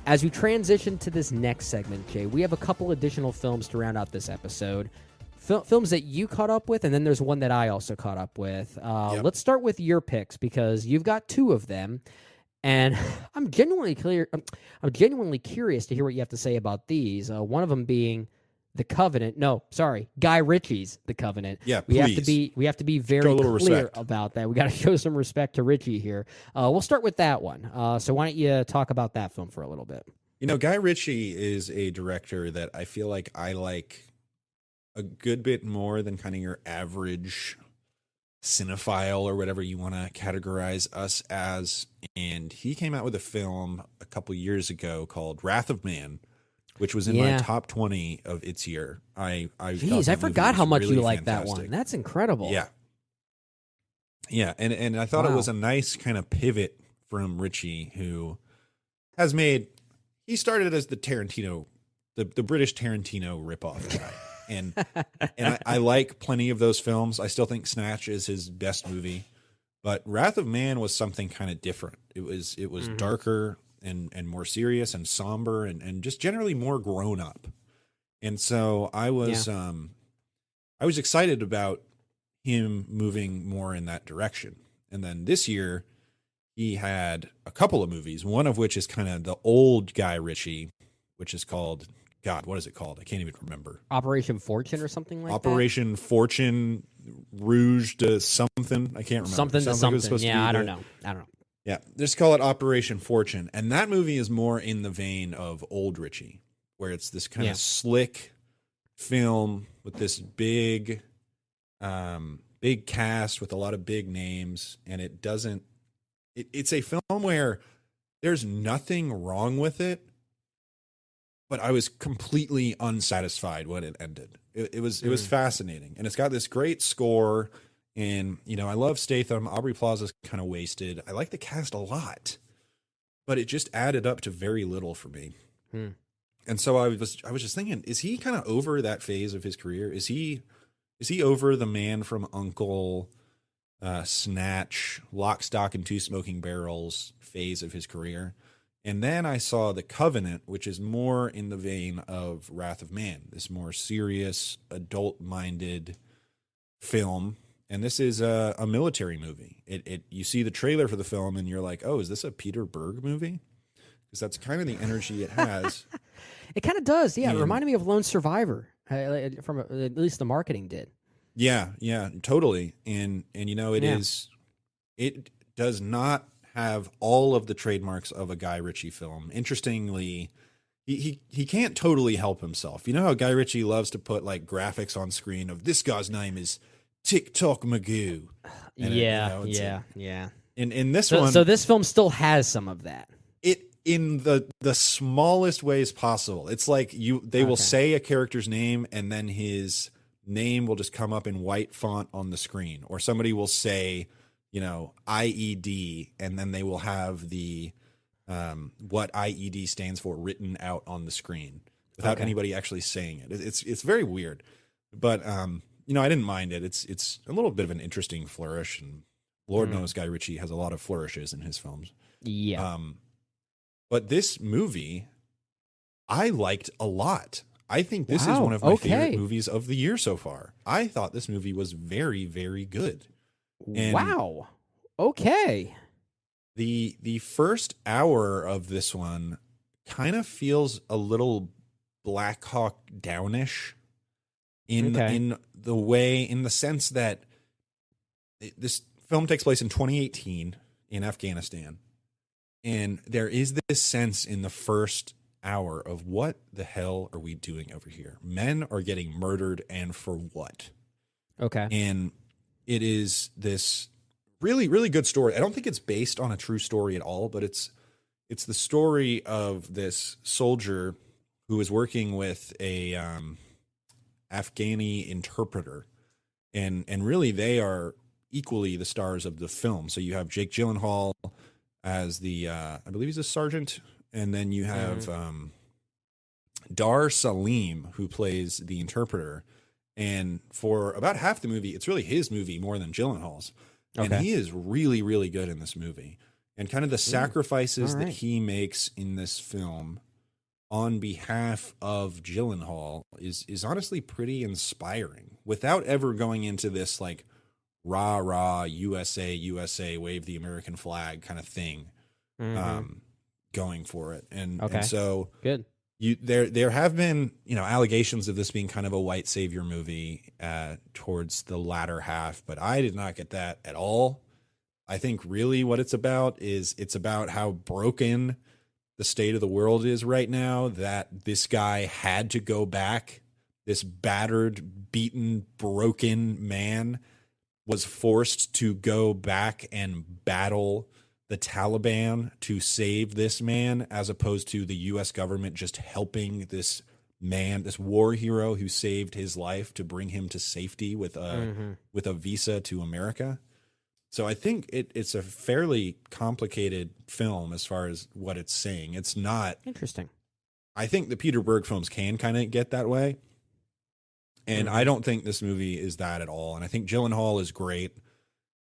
Speaker 5: As we transition to this next segment, Jay, we have a couple additional films to round out this episode. Films that you caught up with, and then there's one that I also caught up with. Let's start with your picks because you've got two of them. And I'm genuinely curious to hear what you have to say about these. One of them being The Covenant. No, sorry, Guy Ritchie's The Covenant.
Speaker 6: Yeah,
Speaker 5: we
Speaker 6: please.
Speaker 5: have to be very clear
Speaker 6: respect
Speaker 5: about that. We got to show some respect to Ritchie here. We'll start with that one. So why don't you talk about that film for a little bit?
Speaker 6: Guy Ritchie is a director that I feel like I like a good bit more than kind of your average cinephile or whatever you want to categorize us as. And he came out with a film a couple years ago called Wrath of Man, which was in my top 20 of its year. I
Speaker 5: forgot how much
Speaker 6: really
Speaker 5: you like
Speaker 6: fantastic.
Speaker 5: that one. That's incredible.
Speaker 6: Yeah. And I thought it was a nice kind of pivot from Ritchie, who has made, he started as the Tarantino, the British Tarantino ripoff guy. And I like plenty of those films. I still think Snatch is his best movie, but Wrath of Man was something kind of different. It was darker and more serious and somber and just generally more grown up. And so I was excited about him moving more in that direction. And then this year he had a couple of movies, one of which is kind of the old Guy Ritchie, which is called, God, what is it called? I can't even remember.
Speaker 5: Operation Fortune or something like that?
Speaker 6: Operation Fortune, Rouge to something. I can't remember.
Speaker 5: Something to something. Yeah, I don't know.
Speaker 6: Yeah, just call it Operation Fortune. And that movie is more in the vein of old Ritchie, where it's this kind of slick film with this big cast with a lot of big names. And it's a film where there's nothing wrong with it, but I was completely unsatisfied when it ended. It was fascinating, and it's got this great score. And I love Statham. Aubrey Plaza's kind of wasted. I like the cast a lot, but it just added up to very little for me. And so I was just thinking, is he kind of over that phase of his career? Is he over the Man from U.N.C.L.E., Snatch, Lock, Stock, and Two Smoking Barrels phase of his career? And then I saw The Covenant, which is more in the vein of Wrath of Man, this more serious, adult-minded film. And this is a military movie. You see the trailer for the film, and you're like, oh, is this a Peter Berg movie? Because that's kind of the energy it has.
Speaker 5: It kind of does, yeah. It reminded me of Lone Survivor, from at least the marketing did. Yeah,
Speaker 6: totally. And it does not have all of the trademarks of a Guy Ritchie film. Interestingly, he can't totally help himself. You know how Guy Ritchie loves to put like graphics on screen of this guy's name is TikTok Magoo.
Speaker 5: Yeah.
Speaker 6: In this one,
Speaker 5: so this film still has some of that.
Speaker 6: It in the smallest ways possible. It's like they will say a character's name and then his name will just come up in white font on the screen, or somebody will say, IED, and then they will have the what IED stands for written out on the screen without anybody actually saying it. It's very weird, but I didn't mind it. It's a little bit of an interesting flourish, and Lord knows Guy Ritchie has a lot of flourishes in his films.
Speaker 5: Yeah.
Speaker 6: But this movie, I liked a lot. I think this is one of my favorite movies of the year so far. I thought this movie was very, very good. And
Speaker 5: wow. Okay.
Speaker 6: The first hour of this one kind of feels a little Black Hawk Downish in the sense that this film takes place in 2018 in Afghanistan, and there is this sense in the first hour of what the hell are we doing over here? Men are getting murdered, and for what?
Speaker 5: Okay.
Speaker 6: And it is this really, really good story. I don't think it's based on a true story at all, but it's the story of this soldier who is working with a Afghani interpreter, and really they are equally the stars of the film. So you have Jake Gyllenhaal as the I believe he's a sergeant, and then you have Dar Salim, who plays the interpreter. And for about half the movie, it's really his movie more than Gyllenhaal's. And he is really, really good in this movie. And kind of the sacrifices that he makes in this film on behalf of Gyllenhaal is honestly pretty inspiring, without ever going into this like rah, USA, wave the American flag kind of thing. going for it. And
Speaker 5: so
Speaker 6: good. There have been, allegations of this being kind of a white savior movie towards the latter half, but I did not get that at all. I think really what it's about how broken the state of the world is right now, that this guy had to go back. This battered, beaten, broken man was forced to go back and battle the Taliban to save this man, as opposed to the U.S. government just helping this man, this war hero who saved his life, to bring him to safety with a visa to America. So I think it's a fairly complicated film as far as what it's saying. It's not
Speaker 5: interesting. I
Speaker 6: think the Peter Berg films can kind of get that way. And I don't think this movie is that at all. And I think Gyllenhaal is great.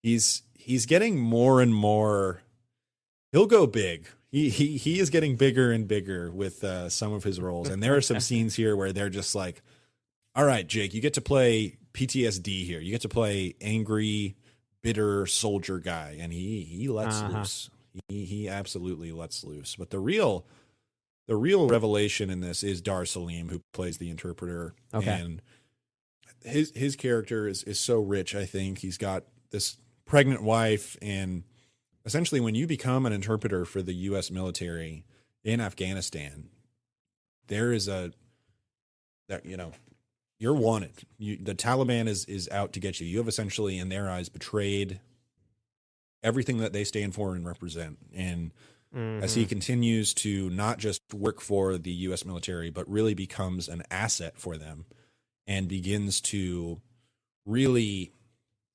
Speaker 6: He's getting more and more. He'll go big. He is getting bigger and bigger with some of his roles. And there are some scenes here where they're just like, all right, Jake, you get to play PTSD here. You get to play angry, bitter soldier guy. And he lets loose. He absolutely lets loose. But the real revelation in this is Dar Salim, who plays the interpreter.
Speaker 5: Okay.
Speaker 6: And his character is so rich. I think he's got this pregnant wife, and essentially when you become an interpreter for the U.S. military in Afghanistan, there is you're wanted. The Taliban is out to get you. You have essentially, in their eyes, betrayed everything that they stand for and represent. And as he continues to not just work for the U.S. military, but really becomes an asset for them, and begins to really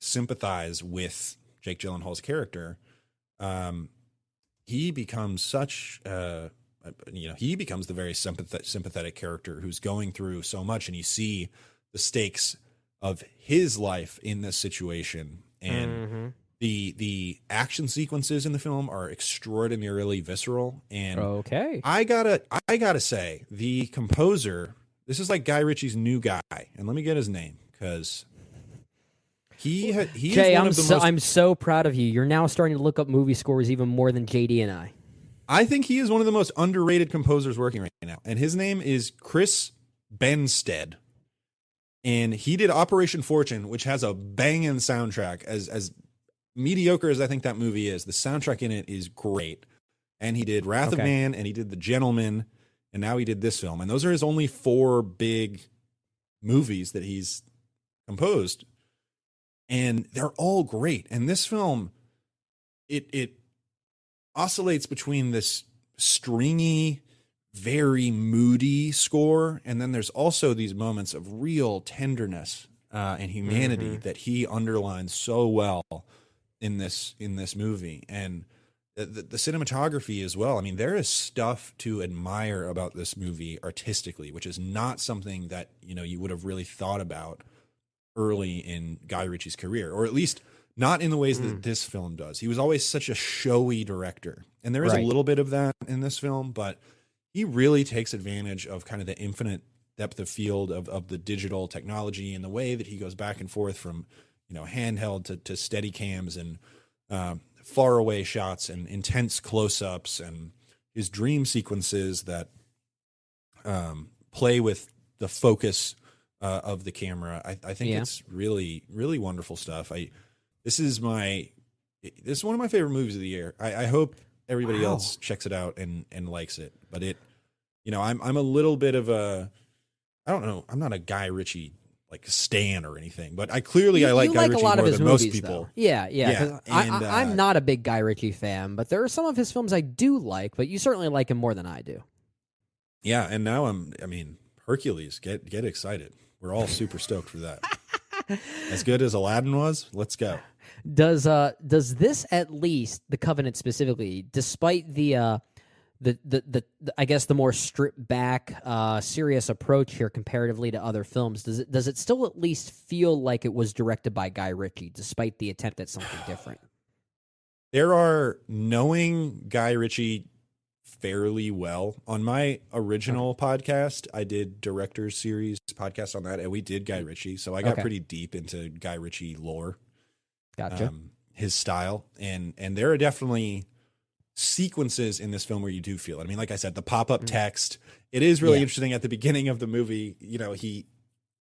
Speaker 6: sympathize with Jake Gyllenhaal's character, he becomes such, he becomes the very sympathetic character who's going through so much, and you see the stakes of his life in this situation. And the action sequences in the film are extraordinarily visceral. And I gotta say, the composer. This is like Guy Ritchie's new guy, and let me get his name, because he
Speaker 5: Jay,
Speaker 6: is
Speaker 5: I'm so proud of you. You're now starting to look up movie scores even more than JD and I.
Speaker 6: I think he is one of the most underrated composers working right now, and his name is Chris Benstead, and he did Operation Fortune, which has a banging soundtrack. As mediocre as I think that movie is, the soundtrack in it is great. And he did Wrath of Man, and he did The Gentleman. And now he did this film. And those are his only 4 big movies that he's composed. And they're all great. And this film, it oscillates between this stringy, very moody score. And then there's also these moments of real tenderness and humanity that he underlines so well in this movie. And the cinematography as well. I mean, there is stuff to admire about this movie artistically, which is not something that, you would have really thought about early in Guy Ritchie's career, or at least not in the ways that this film does. He was always such a showy director, and there is a little bit of that in this film, but he really takes advantage of kind of the infinite depth of field of the digital technology, and the way that he goes back and forth from, handheld to steady cams and, far away shots and intense close-ups, and his dream sequences that play with the focus of the camera. I think it's really, really wonderful stuff. This is one of my favorite movies of the year. I hope everybody else checks it out and likes it. But I'm a little bit of a, I don't know, I'm not a Guy Ritchie like stan or anything, but I like Guy Ritchie more than most people.
Speaker 5: Though. Yeah. I'm not a big Guy Ritchie fan, but there are some of his films I do like, but you certainly like him more than I do.
Speaker 6: Yeah, and now Hercules, get excited. We're all super stoked for that. As good as Aladdin was, let's go.
Speaker 5: Does this, at least The Covenant specifically, despite the I guess the more stripped back, serious approach here comparatively to other films, does it still at least feel like it was directed by Guy Ritchie, despite the attempt at something different?
Speaker 6: Knowing Guy Ritchie fairly well, on my original podcast, I did Director's Series podcast on that, and we did Guy Ritchie, so I got pretty deep into Guy Ritchie lore.
Speaker 5: Gotcha.
Speaker 6: His style, and there are definitely sequences in this film where you do feel it. I mean, like I said, the pop-up text, it is really interesting at the beginning of the movie. You know, he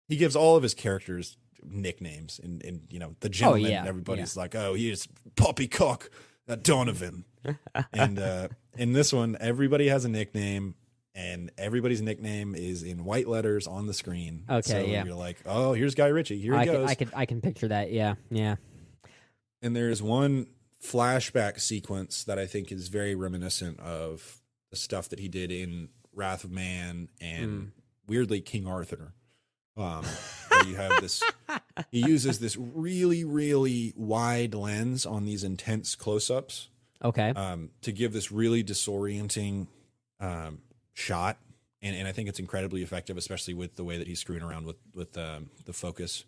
Speaker 6: gives all of his characters nicknames, and you know, the gentleman, everybody's like, oh, he is Poppycock Donovan. And in this one, everybody has a nickname, and everybody's nickname is in white letters on the screen.
Speaker 5: Okay,
Speaker 6: so you're like, oh, here's Guy Ritchie. Here he goes.
Speaker 5: I can picture that. Yeah.
Speaker 6: And there's one flashback sequence that I think is very reminiscent of the stuff that he did in Wrath of Man and weirdly King Arthur. Where you have this, he uses this really, really wide lens on these intense close-ups.
Speaker 5: Okay.
Speaker 6: To give this really disorienting shot, and I think it's incredibly effective, especially with the way that he's screwing around with the focus.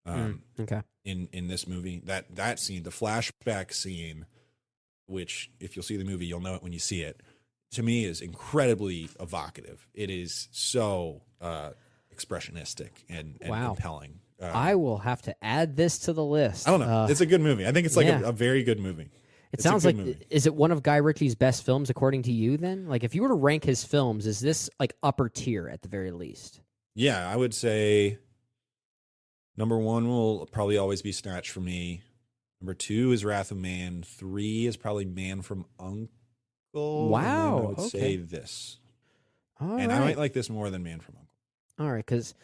Speaker 5: Okay.
Speaker 6: In this movie, that scene, the flashback scene, which if you'll see the movie, you'll know it when you see it. To me, is incredibly evocative. It is so expressionistic and compelling.
Speaker 5: I will have to add this to the list.
Speaker 6: I don't know. It's a good movie. I think it's like a very good movie.
Speaker 5: It sounds like, is it one of Guy Ritchie's best films according to you then? Like if you were to rank his films, is this like upper tier at the very least?
Speaker 6: Yeah, I would say number 1 will probably always be Snatch for me. Number 2 is Wrath of Man. 3 is probably Man from Uncle.
Speaker 5: Wow.
Speaker 6: And I would say this.
Speaker 5: All
Speaker 6: and
Speaker 5: right.
Speaker 6: I might like this more than Man from Uncle.
Speaker 5: All right, because,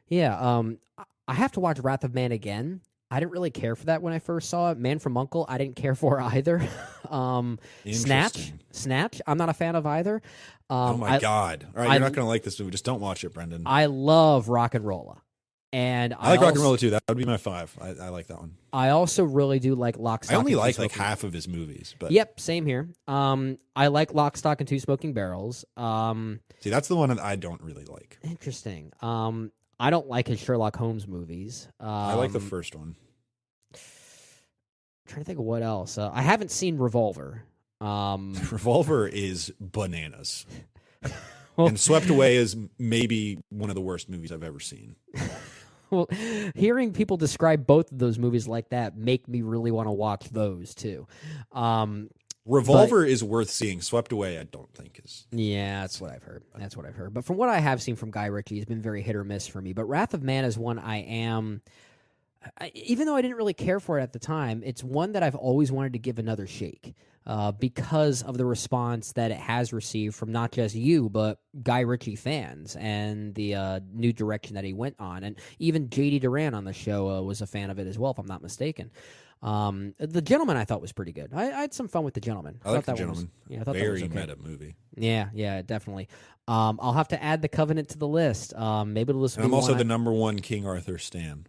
Speaker 5: I have to watch Wrath of Man again. I didn't really care for that when I first saw it. Man from Uncle, I didn't care for either. Snatch, I'm not a fan of either.
Speaker 6: Oh my God. All right, you're not going to like this movie. Just don't watch it, Brendan.
Speaker 5: I love Rock and Rolla. And
Speaker 6: I like Rock and Rolla too. That would be my 5. I like that one.
Speaker 5: I also really do like Lock, Stock,
Speaker 6: I only
Speaker 5: and
Speaker 6: like
Speaker 5: Two Smoking.
Speaker 6: half of his movies. But
Speaker 5: Yep, same here. I like Lock, Stock, and Two Smoking Barrels.
Speaker 6: See, that's the one that I don't really like.
Speaker 5: Interesting. I don't like his Sherlock Holmes movies.
Speaker 6: I like the first one.
Speaker 5: I'm trying to think of what else. I haven't seen Revolver.
Speaker 6: Revolver is bananas. And Swept Away is maybe one of the worst movies I've ever seen.
Speaker 5: Well, hearing people describe both of those movies like that make me really want to watch those too.
Speaker 6: Revolver is worth seeing. Swept Away, I don't think is.
Speaker 5: Yeah, that's what I've heard. But from what I have seen from Guy Ritchie, he's been very hit or miss for me. But Wrath of Man is one even though I didn't really care for it at the time, it's one that I've always wanted to give another shake because of the response that it has received from not just you, but Guy Ritchie fans and the new direction that he went on. And even J.D. Duran on the show was a fan of it as well, if I'm not mistaken. The Gentleman I thought was pretty good. I had some fun with The Gentleman.
Speaker 6: I like The Gentleman.
Speaker 5: I thought
Speaker 6: very
Speaker 5: that was okay.
Speaker 6: meta movie.
Speaker 5: Yeah, definitely. I'll have to add The Covenant to the list. Maybe it'll list.
Speaker 6: I'm also the number 1 King Arthur stan.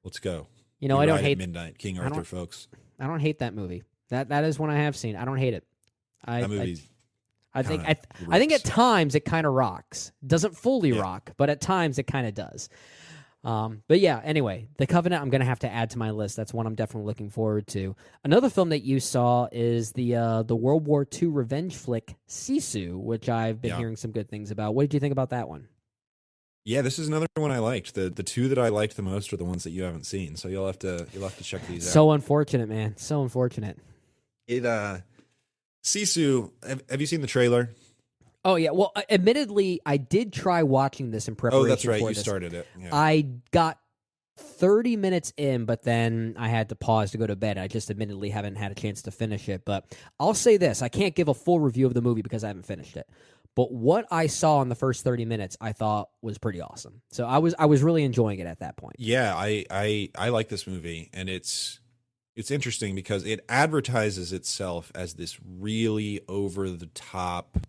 Speaker 6: Let's go.
Speaker 5: You know, I don't hate
Speaker 6: Midnight King Arthur, folks.
Speaker 5: I don't hate that movie. That is one I have seen. I don't hate it.
Speaker 6: That movie.
Speaker 5: I think at times it kind of rocks. Doesn't fully rock, but at times it kind of does. But yeah, anyway, The Covenant I'm going to have to add to my list. That's one I'm definitely looking forward to. Another film that you saw is the World War II revenge flick Sisu, which I've been hearing some good things about. What did you think about that one?
Speaker 6: Yeah, this is another one I liked. The 2 that I liked the most are the ones that you haven't seen. So you'll have to check these out.
Speaker 5: So unfortunate, man. So unfortunate.
Speaker 6: Sisu, have you seen the trailer?
Speaker 5: Oh yeah. Well, admittedly, I did try watching this in preparation.
Speaker 6: Oh, that's right.
Speaker 5: For
Speaker 6: You
Speaker 5: this.
Speaker 6: started it. Yeah.
Speaker 5: I got 30 minutes in, but then I had to pause to go to bed. I just admittedly haven't had a chance to finish it. But I'll say this: I can't give a full review of the movie because I haven't finished it. But what I saw in the first 30 minutes, I thought was pretty awesome. So I was really enjoying it at that point.
Speaker 6: Yeah, I like this movie, and it's interesting because it advertises itself as this really over the top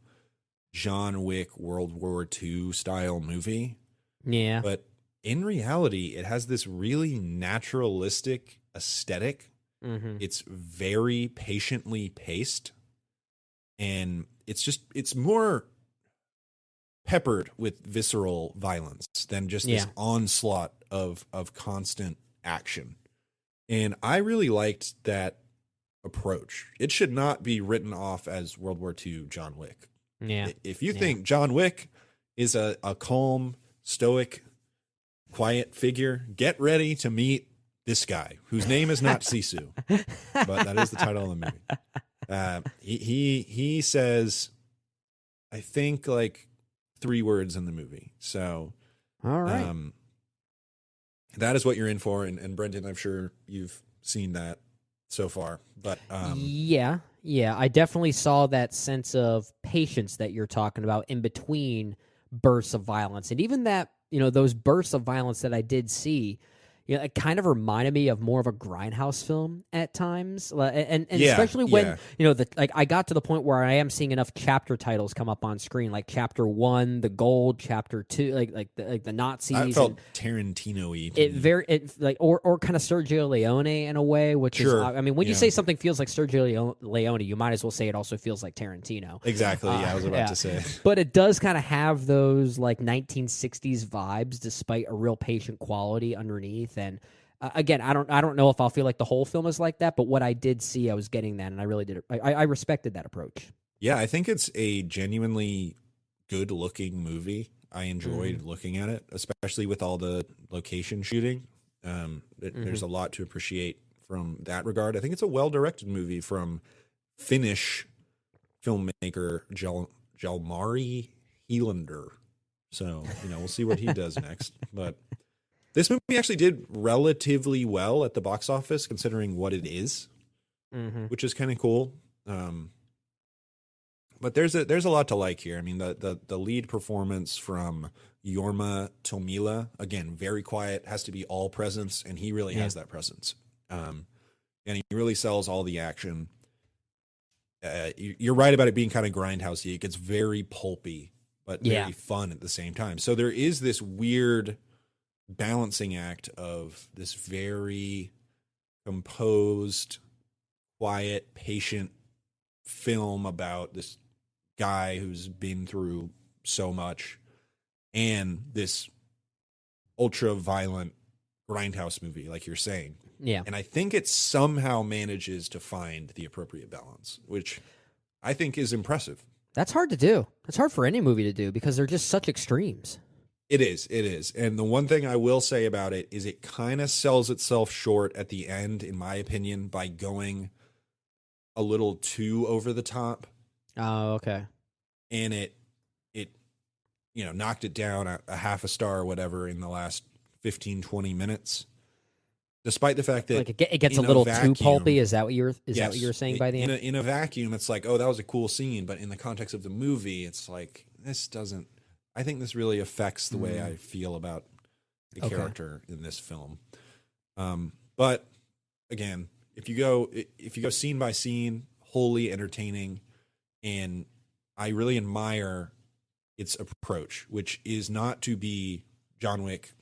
Speaker 6: John Wick World War II style movie.
Speaker 5: Yeah.
Speaker 6: But in reality, it has this really naturalistic aesthetic.
Speaker 5: Mm-hmm.
Speaker 6: It's very patiently paced, and it's more peppered with visceral violence than just this onslaught of constant action. And I really liked that approach. It should not be written off as World War II John Wick.
Speaker 5: Yeah.
Speaker 6: If you think John Wick is a calm, stoic, quiet figure, get ready to meet this guy whose name is not Sisu, but that is the title of the movie. He says, I think like 3 words in the movie. So,
Speaker 5: all right.
Speaker 6: That is what you're in for. And Brendan, I'm sure you've seen that so far, but
Speaker 5: yeah, I definitely saw that sense of patience that you're talking about in between bursts of violence, and even that, those bursts of violence that I did see, it kind of reminded me of more of a grindhouse film at times, and especially when I got to the point where I am seeing enough chapter titles come up on screen, like Chapter 1, the Gold, Chapter 2, like the Nazis.
Speaker 6: I felt Tarantino-y.
Speaker 5: Or kind of Sergio Leone in a way, which is, I mean, when you say something feels like Sergio Leone, you might as well say it also feels like Tarantino.
Speaker 6: Exactly. I was about to say,
Speaker 5: but it does kind of have those like 1960s vibes, despite a real patient quality underneath. And again, I don't know if I'll feel like the whole film is like that, but what I did see, I was getting that, and I really did. I respected that approach.
Speaker 6: Yeah, I think it's a genuinely good-looking movie. I enjoyed looking at it, especially with all the location shooting. There's a lot to appreciate from that regard. I think it's a well-directed movie from Finnish filmmaker Jalmari Helander. So, we'll see what he does next. But this movie actually did relatively well at the box office, considering what it is, which is kind of cool. But there's a lot to like here. I mean, the lead performance from Jorma Tomila, again, very quiet, has to be all presence, and he really has that presence. And he really sells all the action. You're right about it being kind of grindhousey. It gets very pulpy, but very fun at the same time. So there is this weird balancing act of this very composed, quiet, patient film about this guy who's been through so much, and this ultra violent grindhouse movie, like you're saying.
Speaker 5: Yeah.
Speaker 6: And I think it somehow manages to find the appropriate balance, which I think is impressive.
Speaker 5: That's hard to do. That's hard for any movie to do because they're just such extremes.
Speaker 6: It is. And the one thing I will say about it is it kind of sells itself short at the end, in my opinion, by going a little too over the top.
Speaker 5: Oh, okay.
Speaker 6: And it knocked it down a half a star or whatever in the last 15, 20 minutes. Despite the fact that
Speaker 5: it gets a little too pulpy. Is that what you're saying by the end?
Speaker 6: In a vacuum, it's like, oh, that was a cool scene. But in the context of the movie, it's like, I think this really affects the way I feel about the character in this film. But again, if you go scene by scene, wholly entertaining, and I really admire its approach, which is not to be John Wick,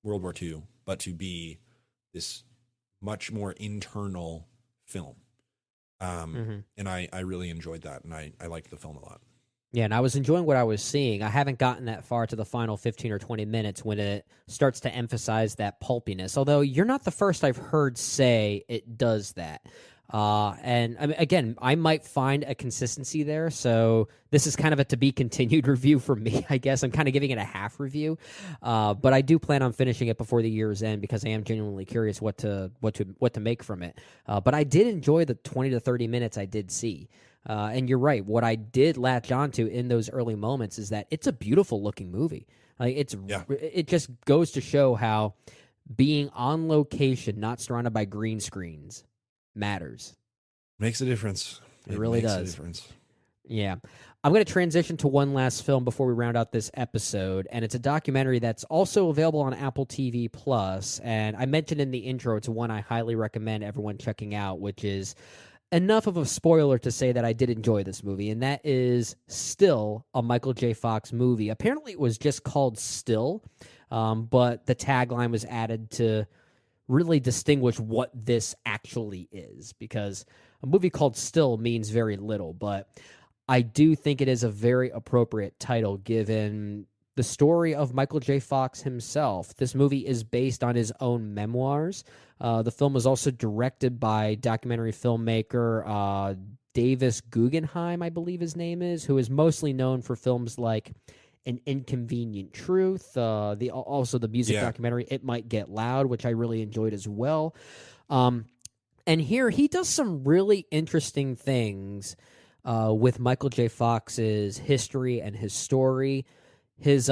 Speaker 6: World War II, but to be this much more internal film. And I really enjoyed that, and I liked the film a lot.
Speaker 5: Yeah, and I was enjoying what I was seeing. I haven't gotten that far to the final 15 or 20 minutes when it starts to emphasize that pulpiness, although you're not the first I've heard say it does that. And I mean, again, I might find a consistency there, so this is kind of a to be continued review for me, I guess. I'm kind of giving it a half review, but I do plan on finishing it before the year's end because I am genuinely curious what to make from it. But I did enjoy the 20 to 30 minutes I did see. And you're right. What I did latch onto in those early moments is that it's a beautiful looking movie. Like it just goes to show how being on location, not surrounded by green screens, matters.
Speaker 6: Makes a difference.
Speaker 5: It really does.
Speaker 6: Makes a difference.
Speaker 5: Yeah. I'm going to transition to one last film before we round out this episode, and it's a documentary that's also available on Apple TV Plus. And I mentioned in the intro, it's one I highly recommend everyone checking out, which is enough of a spoiler to say that I did enjoy this movie, and that is Still, a Michael J. Fox movie. Apparently it was just called Still, but the tagline was added to really distinguish what this actually is, because a movie called Still means very little, but I do think it is a very appropriate title given the story of Michael J. Fox himself. This movie is based on his own memoirs. The film was also directed by documentary filmmaker Davis Guggenheim, I believe his name is, who is mostly known for films like An Inconvenient Truth, also the music documentary It Might Get Loud, which I really enjoyed as well. And here he does some really interesting things with Michael J. Fox's history and his story. His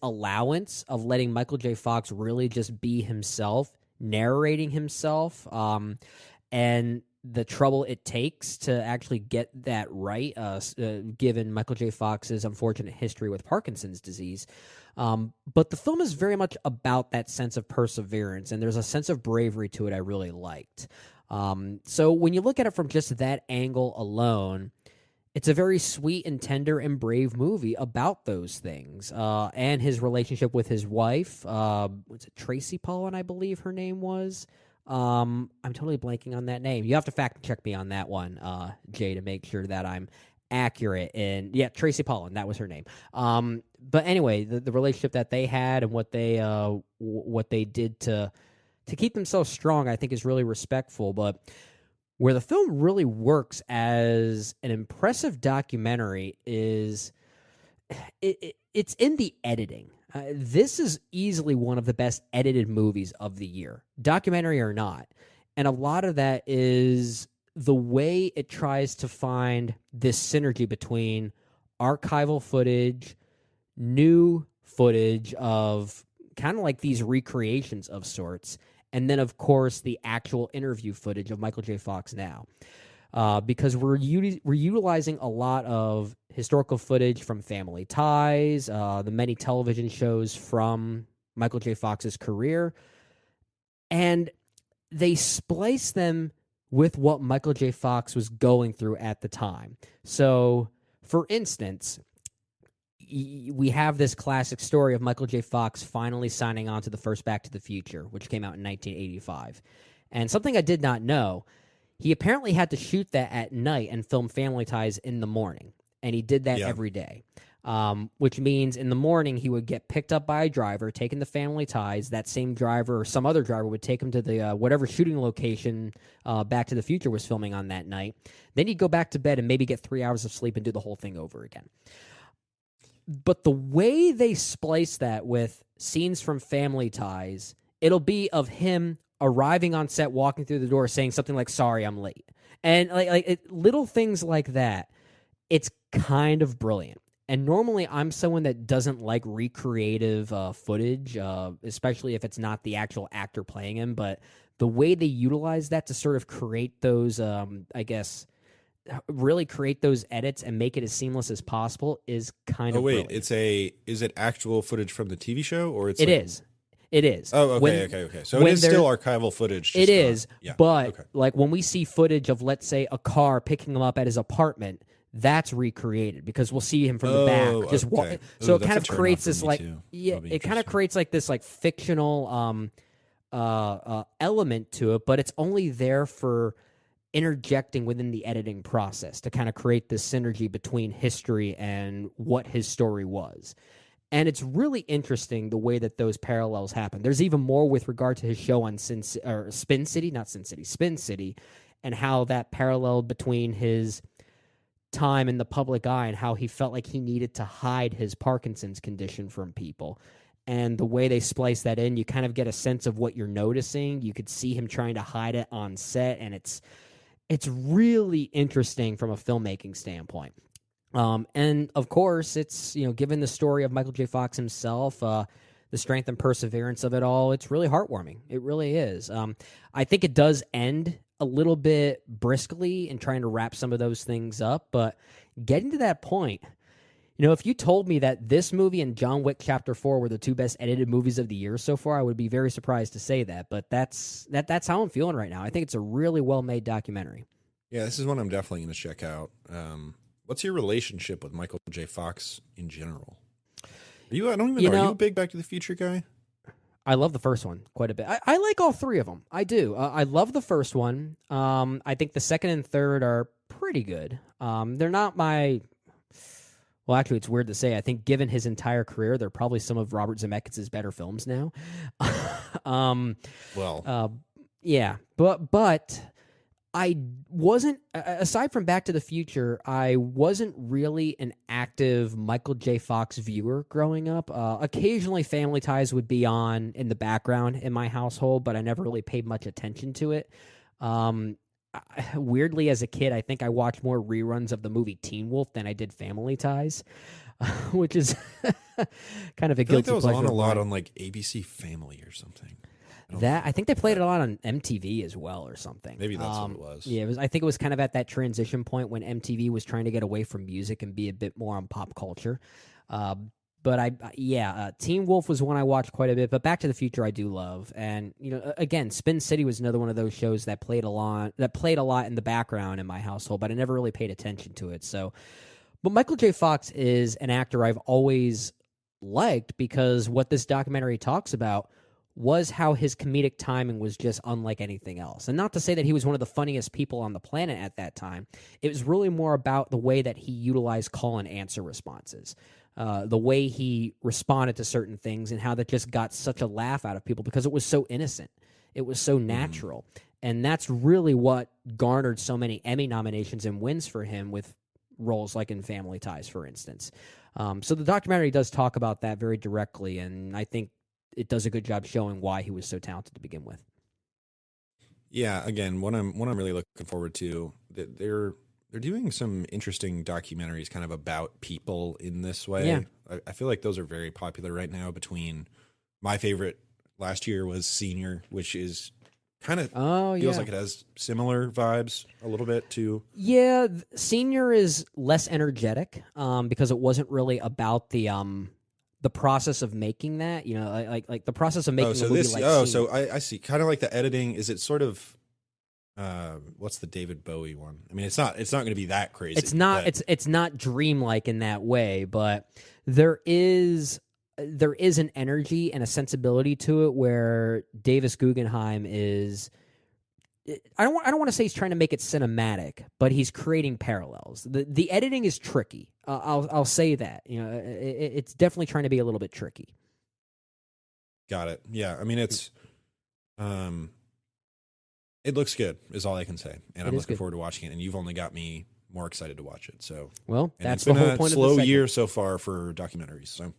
Speaker 5: allowance of letting Michael J. Fox really just be himself, narrating himself, and the trouble it takes to actually get that right, given Michael J. Fox's unfortunate history with Parkinson's disease. But the film is very much about that sense of perseverance, and there's a sense of bravery to it I really liked. So when you look at it from just that angle alone, it's a very sweet and tender and brave movie about those things, and his relationship with his wife. Was it Tracy Pollan, I believe her name was? I'm totally blanking on that name. You have to fact check me on that one, Jay, to make sure that I'm accurate. And yeah, Tracy Pollan, that was her name. But anyway, the relationship that they had and what they did to keep themselves strong, I think is really respectful. But where the film really works as an impressive documentary is it's in the editing. This is easily one of the best edited movies of the year, documentary or not. And a lot of that is the way it tries to find this synergy between archival footage, new footage of kind of like these recreations of sorts, and then, of course, the actual interview footage of Michael J. Fox now. Because we're utilizing a lot of historical footage from Family Ties, the many television shows from Michael J. Fox's career, and they splice them with what Michael J. Fox was going through at the time. So, for instance, we have this classic story of Michael J. Fox finally signing on to the first Back to the Future, which came out in 1985. And something I did not know, he apparently had to shoot that at night and film Family Ties in the morning. And he did that every day, which means in the morning he would get picked up by a driver, taken to Family Ties. That same driver or some other driver would take him to the whatever shooting location Back to the Future was filming on that night. Then he'd go back to bed and maybe get 3 hours of sleep and do the whole thing over again. But the way they splice that with scenes from Family Ties, it'll be of him arriving on set, walking through the door, saying something like, "Sorry, I'm late." And little things like that, it's kind of brilliant. And normally I'm someone that doesn't like recreative footage, especially if it's not the actual actor playing him. But the way they utilize that to sort of create those, really create those edits and make it as seamless as possible is kind of brilliant.
Speaker 6: Is it actual footage from the TV show, or
Speaker 5: It is.
Speaker 6: Oh, okay, okay. So it is still archival footage.
Speaker 5: It is, but like when we see footage of, let's say, a car picking him up at his apartment, that's recreated because we'll see him from the back. Just walk. So it kind of creates this it kind of creates like this like fictional element to it, but it's only there for interjecting within the editing process to kind of create this synergy between history and what his story was. And it's really interesting the way that those parallels happen. There's even more with regard to his show on Spin City, and how that paralleled between his time in the public eye and how he felt like he needed to hide his Parkinson's condition from people. And the way they splice that in, you kind of get a sense of what you're noticing. You could see him trying to hide it on set, and it's really interesting from a filmmaking standpoint. And of course, it's, given the story of Michael J. Fox himself, the strength and perseverance of it all, it's really heartwarming. It really is. I think it does end a little bit briskly in trying to wrap some of those things up, but getting to that point, if you told me that this movie and John Wick Chapter 4 were the two best edited movies of the year so far, I would be very surprised to say that, but that's how I'm feeling right now. I think it's a really well-made documentary.
Speaker 6: Yeah, this is one I'm definitely going to check out. What's your relationship with Michael J. Fox in general? Are you a big Back to the Future guy?
Speaker 5: I love the first one quite a bit. I like all three of them. I do. I love the first one. I think the second and third are pretty good. They're not my... Well, actually, it's weird to say. I think given his entire career, they're probably some of Robert Zemeckis' better films now. Yeah. But I wasn't, aside from Back to the Future, I wasn't really an active Michael J. Fox viewer growing up. Occasionally Family Ties would be on in the background in my household, but I never really paid much attention to it. Weirdly, as a kid, I think I watched more reruns of the movie Teen Wolf than I did Family Ties, which is kind of a guilty
Speaker 6: that was
Speaker 5: pleasure.
Speaker 6: On a lot on like ABC Family or something.
Speaker 5: I think they played it a lot on MTV as well or something.
Speaker 6: Maybe that's what it was.
Speaker 5: Yeah, I think it was kind of at that transition point when MTV was trying to get away from music and be a bit more on pop culture. Teen Wolf was one I watched quite a bit, but Back to the Future I do love. And, again, Spin City was another one of those shows that played a lot in the background in my household, but I never really paid attention to it. But Michael J. Fox is an actor I've always liked because what this documentary talks about was how his comedic timing was just unlike anything else. And not to say that he was one of the funniest people on the planet at that time. It was really more about the way that he utilized call and answer responses. The way he responded to certain things and how that just got such a laugh out of people because it was so innocent. It was so natural. And that's really what garnered so many Emmy nominations and wins for him with roles like in Family Ties, for instance. So the documentary does talk about that very directly, and I think it does a good job showing why he was so talented to begin with.
Speaker 6: Yeah, again, what I'm really looking forward to, they're doing some interesting documentaries kind of about people in this way.
Speaker 5: Yeah.
Speaker 6: I feel like those are very popular right now. Between my favorite last year was Senior, which is kind of feels like it has similar vibes a little bit to.
Speaker 5: Yeah, Senior is less energetic because it wasn't really about the process of making that, like the process of making a movie Senior.
Speaker 6: So I see. Kind of like the editing. Is it sort of what's the David Bowie one? I mean, it's not going to be that crazy.
Speaker 5: It's not. It's not dreamlike in that way, but there is an energy and a sensibility to it where Davis Guggenheim is. I don't want to say he's trying to make it cinematic, but he's creating parallels. The editing is tricky. I'll say that. It's definitely trying to be a little bit tricky.
Speaker 6: Got it. Yeah, I mean it's it looks good is all I can say, and I'm looking forward to watching it. And you've only got me more excited to watch it. So
Speaker 5: that's the whole point of the
Speaker 6: slow year so far for documentaries. So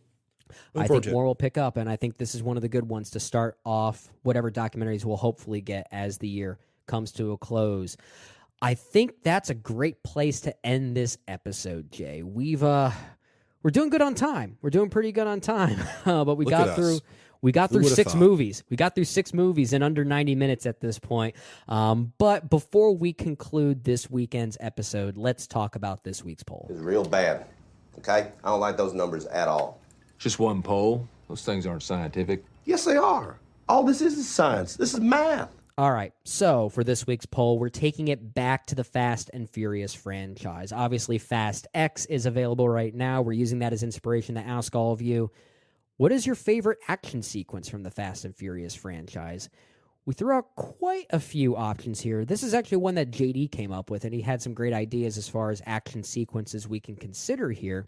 Speaker 5: I think more will pick up, and I think this is one of the good ones to start off whatever documentaries we'll hopefully get as the year comes to a close. I think that's a great place to end this episode, Jay. We're doing good on time. We're doing pretty good on time, but we got through 6 movies. We got through 6 movies in under 90 minutes at this point. But before we conclude this weekend's episode, let's talk about this week's poll.
Speaker 7: It's real bad, okay? I don't like those numbers at all.
Speaker 3: Just one poll. Those things aren't scientific.
Speaker 7: Yes, they are. All this is science. This is math.
Speaker 5: All right, so for this week's poll, we're taking it back to the Fast and Furious franchise. Obviously, Fast X is available right now. We're using that as inspiration to ask all of you, what is your favorite action sequence from the Fast and Furious franchise? We threw out quite a few options here. This is actually one that JD came up with, and he had some great ideas as far as action sequences we can consider here.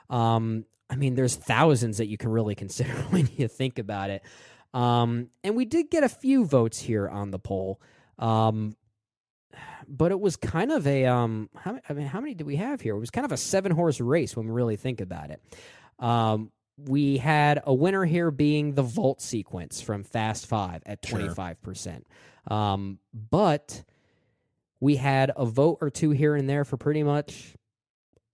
Speaker 5: I mean, there's thousands that you can really consider when you think about it. And we did get a few votes here on the poll. But it was kind of a how many did we have here? It was kind of a 7-horse race when we really think about it. We had a winner here being the Volt sequence from Fast 5 at 25%. But we had a vote or two here and there for pretty much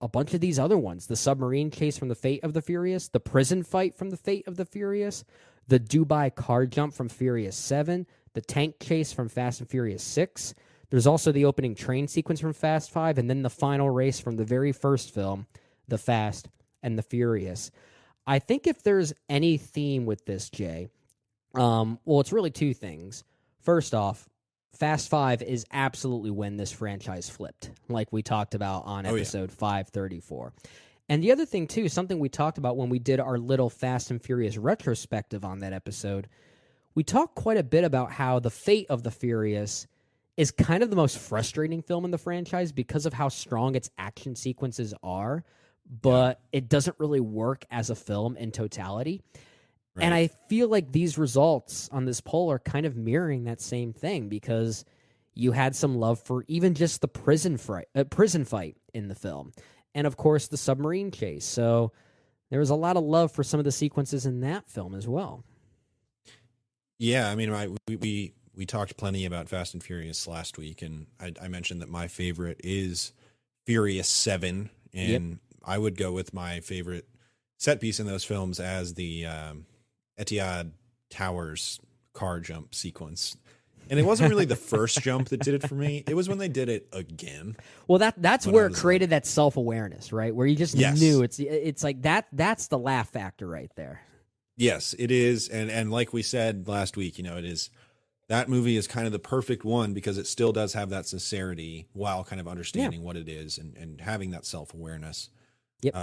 Speaker 5: a bunch of these other ones. The submarine chase from The Fate of the Furious, the prison fight from The Fate of the Furious, the Dubai car jump from Furious 7, the tank chase from Fast and Furious 6. There's also the opening train sequence from Fast 5, and then the final race from the very first film, The Fast and the Furious. I think if there's any theme with this, Jay, it's really two things. First off, Fast 5 is absolutely when this franchise flipped, like we talked about on episode 534. And the other thing, too, something we talked about when we did our little Fast and Furious retrospective on that episode, we talked quite a bit about how The Fate of the Furious is kind of the most frustrating film in the franchise because of how strong its action sequences are, but it doesn't really work as a film in totality. Right. And I feel like these results on this poll are kind of mirroring that same thing because you had some love for even just the prison fight in the film. And, of course, the submarine chase. So there was a lot of love for some of the sequences in that film as well.
Speaker 6: Yeah, I mean, we we talked plenty about Fast and Furious last week, and I mentioned that my favorite is Furious 7, and I would go with my favorite set piece in those films as the Etihad Towers car jump sequence. And it wasn't really the first jump that did it for me. It was when they did it again.
Speaker 5: Well, that's where it created that self-awareness, right? Where you just knew it's like that's the laugh factor right there.
Speaker 6: Yes, it is. And like we said last week, it is, that movie is kind of the perfect one because it still does have that sincerity while kind of understanding what it is and having that self-awareness.
Speaker 5: Yep.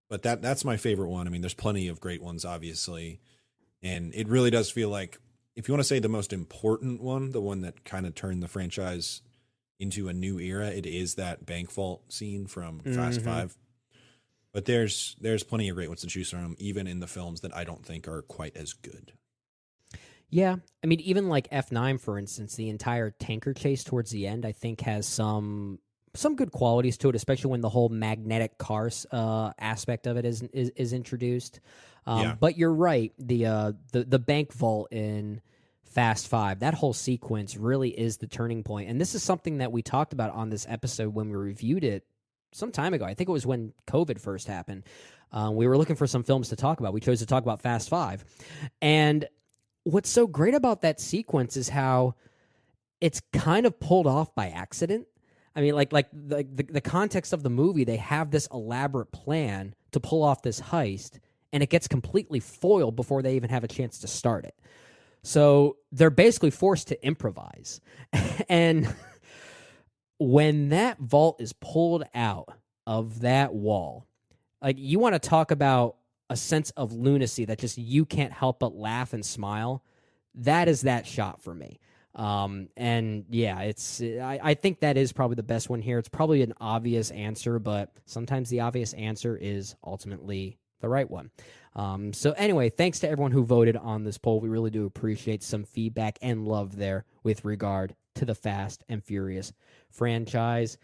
Speaker 6: But that's my favorite one. I mean, there's plenty of great ones, obviously. And it really does feel like, if you want to say the most important one, the one that kind of turned the franchise into a new era, it is that bank vault scene from Fast 5. But there's plenty of great ones to choose from, even in the films that I don't think are quite as good.
Speaker 5: Yeah. I mean, even like F9, for instance, the entire tanker chase towards the end, I think has some good qualities to it, especially when the whole magnetic cars aspect of it is introduced. But you're right. The bank vault in Fast 5, that whole sequence really is the turning point. And this is something that we talked about on this episode when we reviewed it some time ago. I think it was when COVID first happened. We were looking for some films to talk about. We chose to talk about Fast 5. And what's so great about that sequence is how it's kind of pulled off by accident. I mean, like the context of the movie, they have this elaborate plan to pull off this heist, and it gets completely foiled before they even have a chance to start it. So they're basically forced to improvise. And when that vault is pulled out of that wall, like, you want to talk about a sense of lunacy that just you can't help but laugh and smile. That is that shot for me. And yeah, I think that is probably the best one here. It's probably an obvious answer, but sometimes the obvious answer is ultimately the right one. So anyway, thanks to everyone who voted on this poll. We really do appreciate some feedback and love there with regard to the Fast and Furious franchise.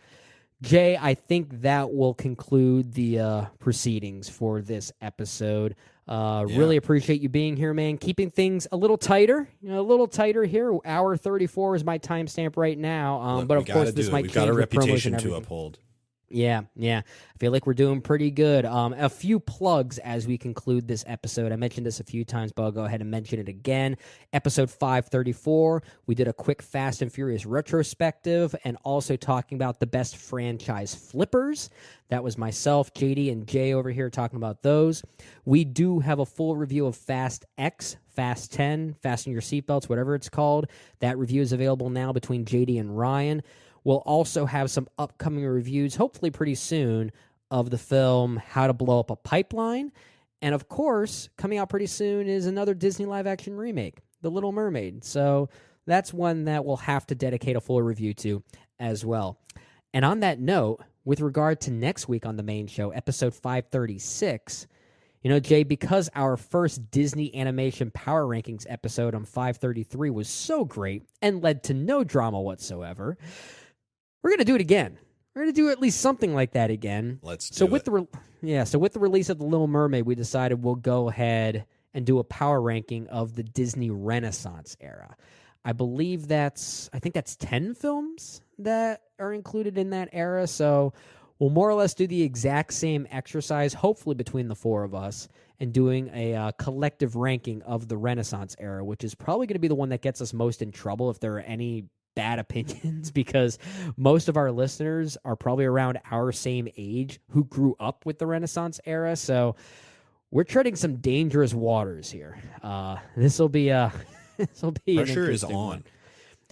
Speaker 5: Jay, I think that will conclude the proceedings for this episode. Really appreciate you being here, man. Keeping things a little tighter, here. Hour 34 is my timestamp right now.
Speaker 6: Look,
Speaker 5: but of course, this might change.
Speaker 6: We've got a
Speaker 5: with
Speaker 6: reputation
Speaker 5: promos and
Speaker 6: to uphold.
Speaker 5: Yeah. I feel like we're doing pretty good. A few plugs as we conclude this episode. I mentioned this a few times, but I'll go ahead and mention it again. Episode 534, we did a quick Fast and Furious retrospective and also talking about the best franchise flippers. That was myself, JD, and Jay over here talking about those. We do have a full review of Fast X, Fast 10, Fasten Your Seatbelts, whatever it's called. That review is available now between JD and Ryan. We'll also have some upcoming reviews, hopefully pretty soon, of the film How to Blow Up a Pipeline. And of course, coming out pretty soon is another Disney live-action remake, The Little Mermaid. So that's one that we'll have to dedicate a full review to as well. And on that note, with regard to next week on the main show, episode 536, Jay, because our first Disney Animation Power Rankings episode on 533 was so great and led to no drama whatsoever, we're going to do it again. We're going to do at least something like that again.
Speaker 6: Let's do it.
Speaker 5: So with the release of The Little Mermaid, we decided we'll go ahead and do a power ranking of the Disney Renaissance era. I think that's 10 films that are included in that era. So we'll more or less do the exact same exercise, hopefully between the four of us, and doing a collective ranking of the Renaissance era, which is probably going to be the one that gets us most in trouble if there are any bad opinions, because most of our listeners are probably around our same age who grew up with the Renaissance era. So we're treading some dangerous waters here. This will be
Speaker 6: pressure is on.
Speaker 5: One.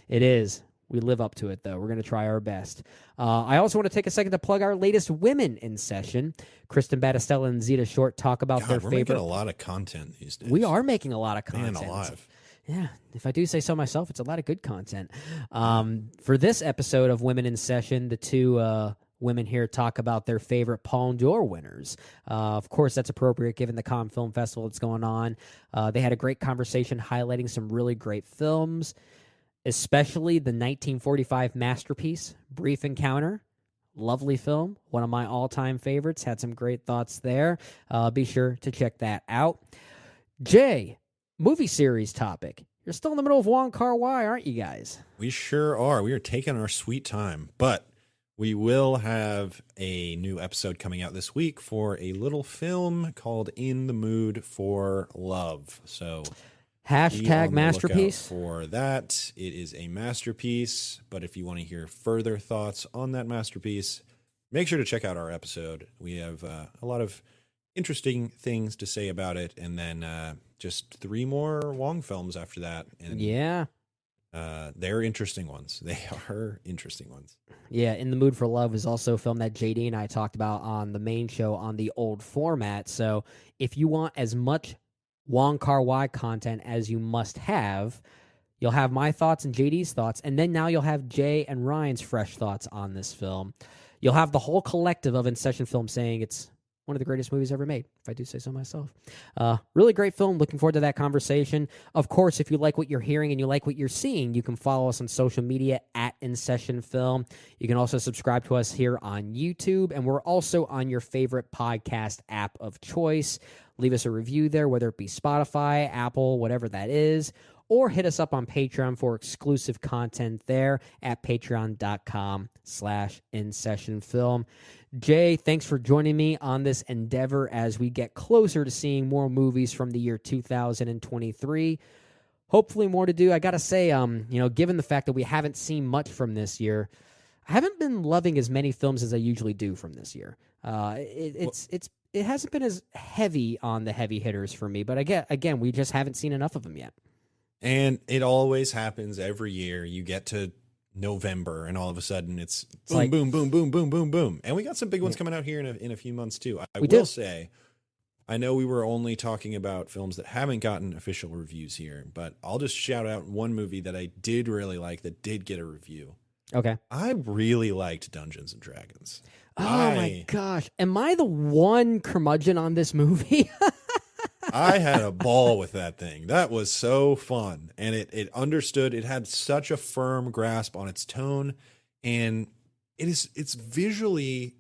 Speaker 5: It is. We live up to it, though. We're going to try our best. I also want to take a second to plug our latest Women in Session. Kristen Battistella and Zeta Short talk about their favorite.
Speaker 6: We're making a lot of content these days.
Speaker 5: We are making a lot of content.
Speaker 6: Man alive.
Speaker 5: Yeah, if I do say so myself, it's a lot of good content. For this episode of Women in Session, the two women here talk about their favorite Palme d'Or winners. Of course, that's appropriate given the Cannes Film Festival that's going on. They had a great conversation highlighting some really great films, especially the 1945 masterpiece, Brief Encounter. Lovely film, one of my all-time favorites. Had some great thoughts there. Be sure to check that out. Jay, movie series topic. You're still in the middle of Wong Kar-wai, aren't you guys?
Speaker 6: We sure are. We are taking our sweet time, but we will have a new episode coming out this week for a little film called In the Mood for Love. So
Speaker 5: hashtag masterpiece
Speaker 6: for that. It is a masterpiece, but if you want to hear further thoughts on that masterpiece, make sure to check out our episode. We have a lot of interesting things to say about it, and then just 3 more Wong films after that. And
Speaker 5: yeah.
Speaker 6: They're interesting ones. They are interesting ones.
Speaker 5: Yeah, In the Mood for Love is also a film that JD and I talked about on the main show on the old format. So if you want as much Wong Kar-wai content as you must have, you'll have my thoughts and JD's thoughts, and then now you'll have Jay and Ryan's fresh thoughts on this film. You'll have the whole collective of InSession Film saying it's one of the greatest movies ever made, if I do say so myself. Really great film. Looking forward to that conversation. Of course, if you like what you're hearing and you like what you're seeing, you can follow us on social media at InSession Film. You can also subscribe to us here on YouTube, and we're also on your favorite podcast app of choice. Leave us a review there, whether it be Spotify, Apple, whatever that is, or hit us up on Patreon for exclusive content there at patreon.com/InSessionFilm. Jay, thanks for joining me on this endeavor as we get closer to seeing more movies from the year 2023. Hopefully more to do. I got to say, given the fact that we haven't seen much from this year, I haven't been loving as many films as I usually do from this year. It hasn't been as heavy on the heavy hitters for me, but again, we just haven't seen enough of them yet. And
Speaker 6: it always happens every year. You get to November, and all of a sudden it's boom,
Speaker 5: like,
Speaker 6: boom, boom, boom, boom, boom, boom. And we got some big ones coming out here in a few months too. I will
Speaker 5: do.
Speaker 6: say, I know we were only talking about films that haven't gotten official reviews here, but I'll just shout out one movie that I did really like that did get a review.
Speaker 5: Okay.
Speaker 6: I really liked Dungeons and Dragons.
Speaker 5: Oh my gosh. Am I the one curmudgeon on this movie?
Speaker 6: I had a ball with that thing. That was so fun. And it understood, it had such a firm grasp on its tone, and it's visually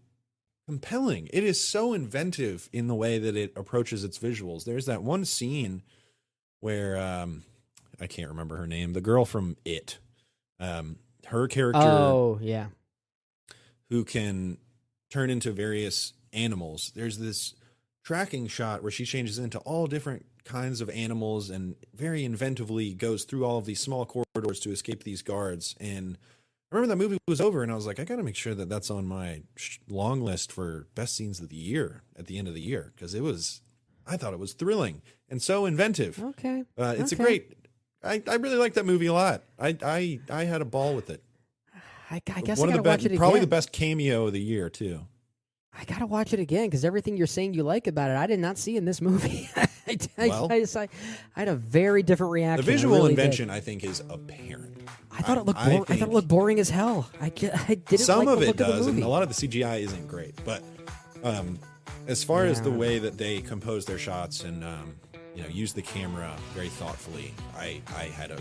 Speaker 6: compelling. It is so inventive in the way that it approaches its visuals. There's that one scene where I can't remember her name, the girl from It. Her character,
Speaker 5: oh yeah,
Speaker 6: who can turn into various animals. There's this tracking shot where she changes into all different kinds of animals and very inventively goes through all of these small corridors to escape these guards. And I remember that movie was over, and I was like, I got to make sure that that's on my long list for best scenes of the year at the end of the year, because I thought it was thrilling and so inventive.
Speaker 5: Okay,
Speaker 6: it's a great. I really like that movie a lot. I had a ball with it.
Speaker 5: I guess
Speaker 6: one
Speaker 5: I
Speaker 6: of the
Speaker 5: gotta watch it again.
Speaker 6: Probably the best cameo of the year too.
Speaker 5: I gotta watch it again, because everything you're saying you like about it, I did not see in this movie. I had a very different reaction.
Speaker 6: The visual
Speaker 5: really
Speaker 6: invention,
Speaker 5: did.
Speaker 6: I think, is apparent.
Speaker 5: I thought it looked boring. I thought it looked boring as hell. I didn't.
Speaker 6: Some
Speaker 5: like
Speaker 6: of
Speaker 5: the
Speaker 6: it
Speaker 5: look
Speaker 6: does,
Speaker 5: of the
Speaker 6: and
Speaker 5: movie.
Speaker 6: a lot of the CGI isn't great. But as far as the way that they compose their shots and use the camera very thoughtfully, I had a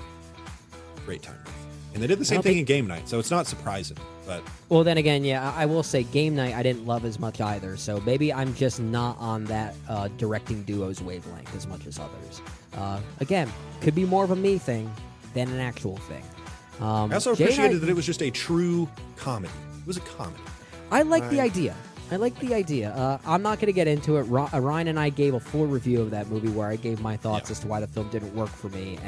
Speaker 6: great time with it. And they did the same thing in Game Night, so it's not surprising. But
Speaker 5: well, then again, yeah, I will say Game Night I didn't love as much either. So maybe I'm just not on that directing duos wavelength as much as others. Again, could be more of a me thing than an actual thing.
Speaker 6: I also appreciated that it was just a true comedy. It was a comedy.
Speaker 5: I like the idea. I'm not going to get into it. Ryan and I gave a full review of that movie where I gave my thoughts as to why the film didn't work for me.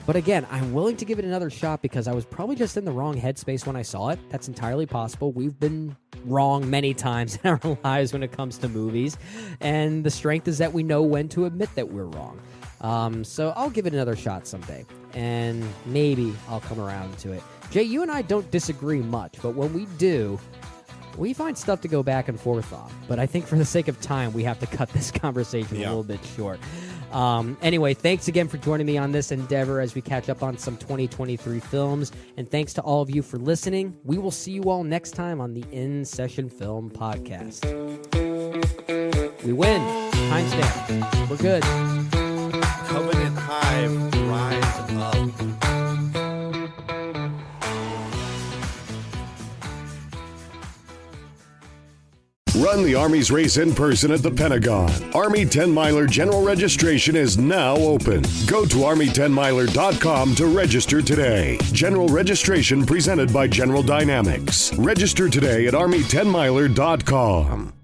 Speaker 5: But again, I'm willing to give it another shot because I was probably just in the wrong headspace when I saw it. That's entirely possible. We've been wrong many times in our lives when it comes to movies. And the strength is that we know when to admit that we're wrong. So I'll give it another shot someday. And maybe I'll come around to it. Jay, you and I don't disagree much, but when we do, we find stuff to go back and forth on. But I think for the sake of time, we have to cut this conversation a little bit short. Anyway, thanks again for joining me on this endeavor as we catch up on some 2023 films. And thanks to all of you for listening. We will see you all next time on the InSession Film Podcast. We win. Timestamp. We're good.
Speaker 6: Covenant Hive, rise up.
Speaker 4: Run the Army's race in person at the Pentagon. Army 10 Miler general registration is now open. Go to Army10miler.com to register today. General registration presented by General Dynamics. Register today at Army10miler.com.